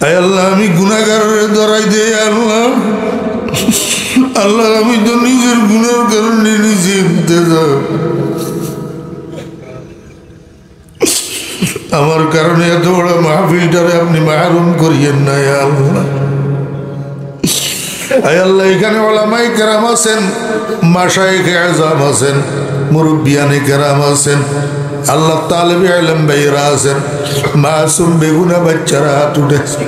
আয় আল্লাহ আমি গুনাহগারের ধরাই দে আল্লাহ। আল্লাহ আমি তো নিজের গুনার কারণে নিজে আমার কারণে এত বড় মাহফিলটারে আপনি মাহরুম করিয়েন না আল্লাহ। আয় আল্লাহ এখানে ওলামাই কেরাম আছেন, মাশায়েখে আযম আছেন, মুরব্বিয়ানে কেরাম আছেন, আল্লাহ তালেবে ইলম ভাইরা আছেন, মাসুম বেগুনা বাচ্চারা হাত উঠেছে।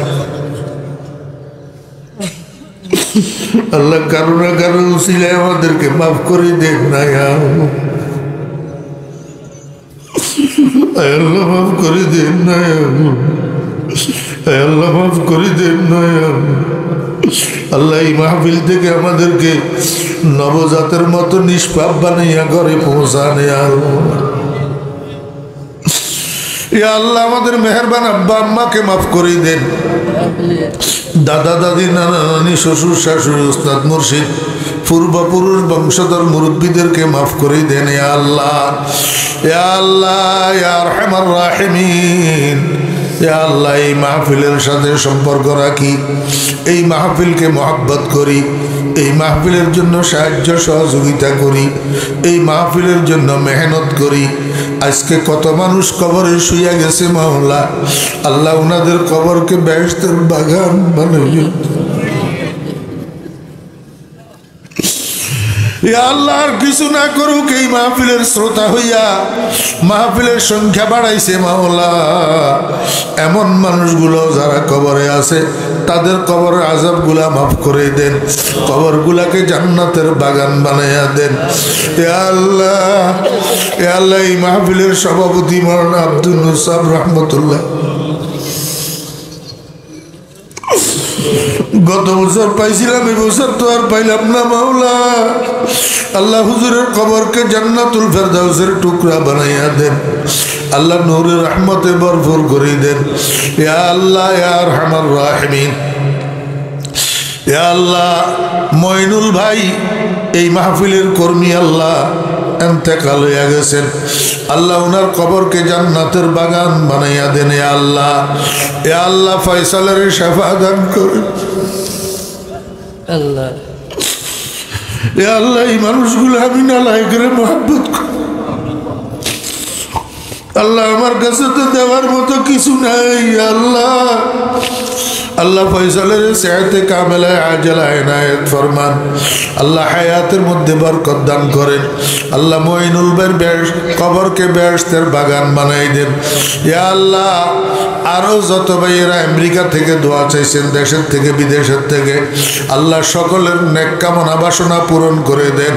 আল্লাহ কারো না কারো উসিলায় আমাদেরকে মাফ করে দেন না আল্লাহ, মাফ করে দেন না আল্লাহ, মাফ করে দেন না আল্লাহ। এই মাহফিল থেকে আমাদেরকে নবজাতের মতো নিষ্পাপ বানাইয়া ঘরে পৌঁছানে আল্লাহ। আমাদের মেহেরবান আব্বা আম্মাকে মাফ করে দেন, দাদা দাদি নানা নানি শ্বশুর শাশুড়ি উস্তাদ মুর্শিদ পূর্বপুরুষ বংশধর মুরব্বীদেরকে মাফ করে দেন ইয়া আল্লাহ। ইয়া আল্লাহ ইয়া আরহামার রাহিমিন। ইয়া আল্লাহ এই মাহফিলের সাথে সম্পর্ক রাখি, এই মাহফিলকে মহব্বত করি, এই মাহফিলের জন্য সাহায্য সহযোগিতা করি, এই মাহফিলের জন্য মেহনত করি। আজকে কত মানুষ কবরে শুয়ে গেছে মাওলা, আল্লাহ ওনাদের কবরকে বেহেশতের বাগান বানাইয়ে আল্লাহ। আর কিছু না করুক, এই মাহফিলের শ্রোতা হইয়া মাহফিলের সংখ্যা বাড়াইছে মাওলা। এমন মানুষগুলো যারা কবরে আছে তাদের কবরের আযাবগুলা মাফ করে দেন, কবরগুলাকে জান্নাতের বাগান বানাইয়া দেন ইয়া আল্লাহ। ইয়া আল্লাহ এই মাহফিলের সভাপতি মওলানা আব্দুল নূর রহমতুল্লাহ গত বছর পাইছিলাম, এবছর তো আর পাইলাম না মাওলা। আল্লাহ হুজুরের কবরকে জান্নাতুল ফেরদাউসের টুকরা বানাইয়া দেন আল্লাহ, নূরের রহমতে ভরপুর করে দেন ইয়া আল্লাহ ইয়া আরহামার রাহিমিন। ইয়া আল্লাহ মইনুল ভাই এই মাহফিলের কর্মী আল্লাহ ইন্তেকাল হয়ে গেছেন, আল্লাহ ওনার কবরকে জান্নাতের বাগান বানাইয়া দেন ইয়া আল্লাহ। ইয়া আল্লাহ ফয়সালের শাফা দান করেন আল্লাহ। ইয়া আল্লাহ এই মানুষগুলো আমি নালায়েকের মহব্বত করি আল্লাহ, আমার কাছে তো দেওয়ার মতো কিছু নাই আল্লাহ। আল্লাহ ফয়সালের সেহতে কামেলা আজলা ইনায়েত ফরমান, আল্লাহ হায়াতের মধ্যে বরকত দান করেন আল্লাহ। মঈনুল ভাইয়ের কবরকে বেহেশতের বাগান বানাই দেন ইয়া আল্লাহ। আরো যত ভাইয়েরা আমেরিকা থেকে দোয়া চাইছেন, দেশের থেকে বিদেশের থেকে, আল্লাহ সকলের নেক কামনা বাসনা পূরণ করে দেন,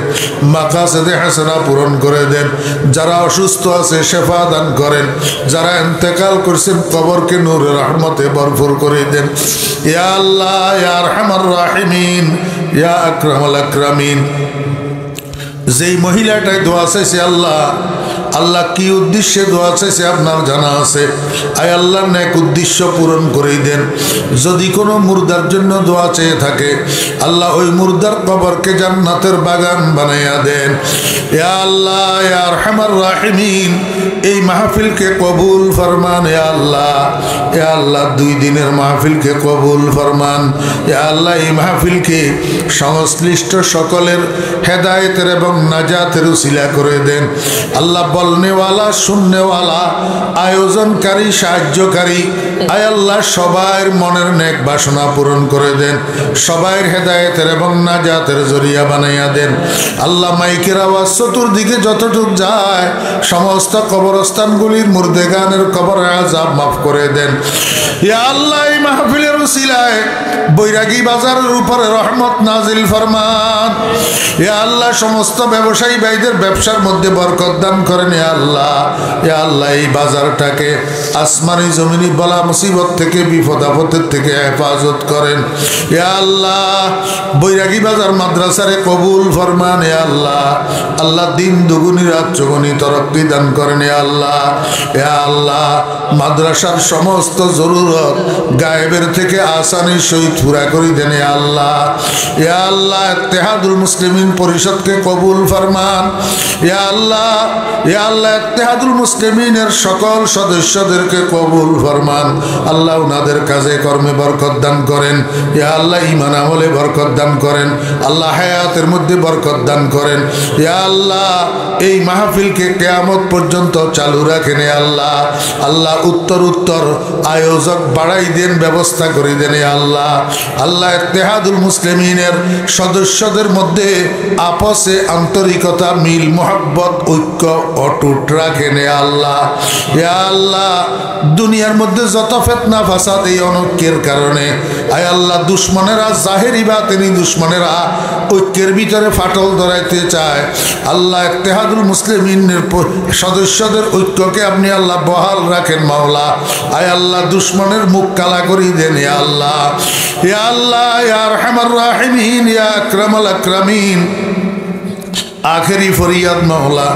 মাকাসেদে হাসানা পূরণ করে দেন। যারা অসুস্থ আছে শেফা দান করেন, যারা ইন্তেকাল করছেন কবরকে নূরের রহমতে ভরপুর করে দেন ইয়া আল্লাহ ইয়া আরহামার রাহিমিন ইয়া আকরামাল আকরামিন। যেই মহিলাটাই দোয়া চাইছে আল্লাহ আল্লাহ কি উদ্দেশ্যে দোয়া চাইছে আপনার জানা আছে, আয় আল্লাহ নেক উদ্দেশ্য পূরণ করে দেন। যদি কোনো মুর্দার জন্য দোয়া চেয়ে থাকে আল্লাহ ওই মুর্দার কবরকে জান্নাতের বাগান বানাইয়া দেন। ইয়া আল্লাহ ইয়া আরহামার রাহিমিন, এই মাহফিলকে কবুল ফরমান। ইয়া আল্লাহ, ইয়া আল্লাহ 2 দিনের মাহফিলকে কবুল ফরমান। ইয়া আল্লাহ এই মাহফিলকে সংশ্লিষ্ট সকলের হেদায়েতের এবং নাজাতের উসিলা করে দেন। আল্লাহ বলনেওয়ালা, শুননেওয়ালা, আয়োজনকারী, সাহায্যকারী, আয় আল্লাহ সবার মনের নেক বাসনা পূরণ করে দেন, সবার হেদায়েতের এবং নাজাতের জরিয়া বানাইয়া দেন। আল্লাহ মাইকের আওয়াজ চতুর্দিকে যতটুক যায় সমস্ত কবরস্থানগুলির মুর্দেগানের কবরের আযাব মাফ করে দেন। ইয়া আল্লাহ এই মাহফিলের উসিলায় বৈরাগী বাজারের উপরে রহমত নাজিল ফরমান। ইয়া আল্লাহ সমস্ত ব্যবসায়ী ভাইদের ব্যবসার মধ্যে বরকত দান করেন। ইয়া আল্লাহ, ইয়া আল্লাহ এই বাজারটাকে আসমানি জমিনি বলা মুসিবত থেকে, বিপদ আপদের থেকে হেফাজত করেন। ইয়া আল্লাহ বৈরাগী বাজার মাদ্রাসারে কবুল ফরমান। ইয়া আল্লাহ, আল্লাহ দিন দুগুনি রাত চৌগুনি তরক্কি দান করেন। ইয়া আল্লাহ, ইয়া আল্লাহ মাদ্রাসার সমস্ত জরুরত গায়েবের থেকে আসানির সহিত পুরা করে দেন। ইয়া আল্লাহ, ইয়া আল্লাহ ইত্তেহাদুল মুসলিমিন পরিষদকে কবুল ফরমান। ইয়া আল্লাহ, ইয়া আল্লাহ ইত্তেহাদুল মুসলিমিনের সকল সদস্যদেরকে কবুল ফরমান। আল্লাহ উনাদের কাজে কর্মে বরকত দান করেন। ইয়া আল্লাহ ঈমান আমলে বরকত দান করেন। আল্লাহ হায়াতের মধ্যে বরকত দান করেন। ইয়া আল্লাহ এই মাহফিলকে কিয়ামত পর্যন্ত চালু রাখেন। ইয়া আল্লাহ, আল্লাহ উত্তর উত্তর আয়োজক বাড়াই দেন, ব্যবস্থা করে দেন। ইয়া আল্লাহ, আল্লাহ ইত্তেহাদুল মুসলিমিনের সদস্যদের মধ্যে আপসে আন্তরিকতা, মিল, মোহাব্বত, ঐক্য অটুট রাখেন। ইয়া আল্লাহ, ইয়া আল্লাহ দুনিয়ার মধ্যে যত ফিতনা ফাসাদ এই অনৈক্যের কারণে আয় আল্লাহ দুশ্মনেরা, জাহেরি বাতিনি দুশ্মনেরা ঐক্যের ভিতরে ফাটল ধরাইতে চায়। আল্লাহ ইত্তেহাদুল মুসলিমিনের সদস্যদের ঐক্যকে আপনি আল্লাহ বহাল রাখেন। মাওলা আয় আল্লাহ দুশ্মনের মুখ কালা করি দেন। ইয়া আল্লাহ, ইয়া আল্লাহ ইয়া আরহামার রাহিমিন, ইয়া আকরামাল আকরামিন, আখেরি ফরিয়াদ মাওলা,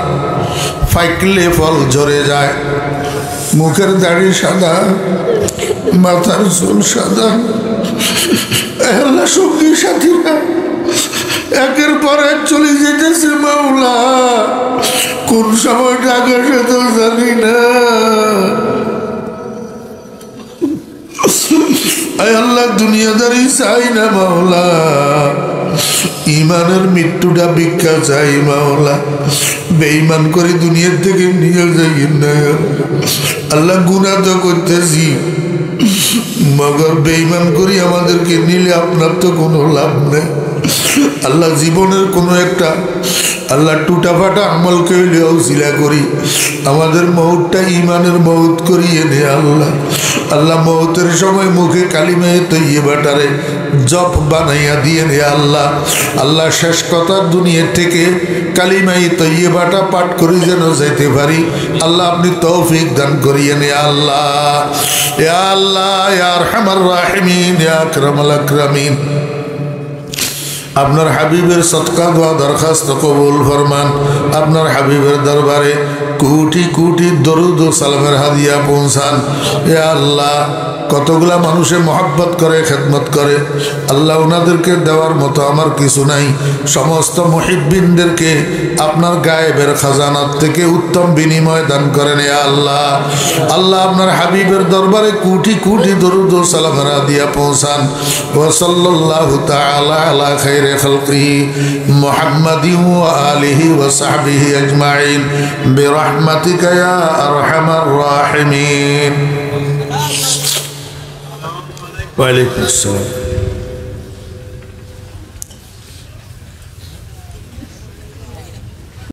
ফাইকলে ফল ঝরে যায়, মুখের দাড়ি সাদা, মাথার চুল সাদা, আল্লাহ সঙ্গী সাথীরা একের পর এক চলে যেতেছে। মাওলা কোন সময় টাকা সে তো জানি না। আল্লাহ দুনিয়াদারি চাই না মাওলা, ইমানের মৃত্যুটা ভিক্ষা চাই মাওলা। বেঈমান করে দুনিয়ার থেকে নিয়ে যাই না আল্লাহ। গুনাহ তো করতেছি, মগর বেঈমান করি আমাদেরকে নিলে আপনার তো কোনো লাভ নেই। আল্লাহ জীবনের কোনো একটা আল্লাহ টুটা ফাটা আমলকে হইলেও উসিলা করি আমাদের মৌতটা ইমানের মৌত করিয়ে নে আল্লাহ। আল্লাহ মৌতের সময় মুখে কালিমে তৈয়বাটারে জপ বানাইয়া দিয়ে নে আল্লাহ। আল্লাহ শেষ কথা দুনিয়ার থেকে কালিমাই তৈয়বাটা পাঠ করি যেন যাইতে পারি আল্লাহ আপনি তৌফিক দান করিয়ে নে আল্লাহ। ইয়া আল্লাহ ইয়া আরহামার রাহিমিন, ইয়া আকরামাল আকরামিন, আপনার হাবিবের সদকা দোয়া দরখাস্ত কবুল ফরমান। আপনার হাবিবের দরবারে কোটি কোটি দরুদ ও সালামের হাদিয়া পৌঁছান। ইয়া আল্লাহ কতগুলা মানুষে মহব্বত করে, খেদমত করে আল্লাহ, ওনাদেরকে দেওয়ার মতো আমার কিছু নাই। সমস্ত মুহিব্বিনদেরকে আপনার গায়েবের খাজানাত থেকে উত্তম বিনিময় দান করেন। ইয়া আল্লাহ, আল্লাহ আপনার হাবিবের দরবারে কোটি কোটি দরুদ ও সালামের হাদিয়া পৌঁছান। ওয়া সাল্লাল্লাহু তাআলা আলা খাইরি খালকিহি মুহাম্মাদিন ওয়া আলিহি ওয়া সাহবিহি আজমাইন বিরহমাতিকা ইয়া আরহামার রাহিমিন। ওয়া আলাইকুম আসসালাম।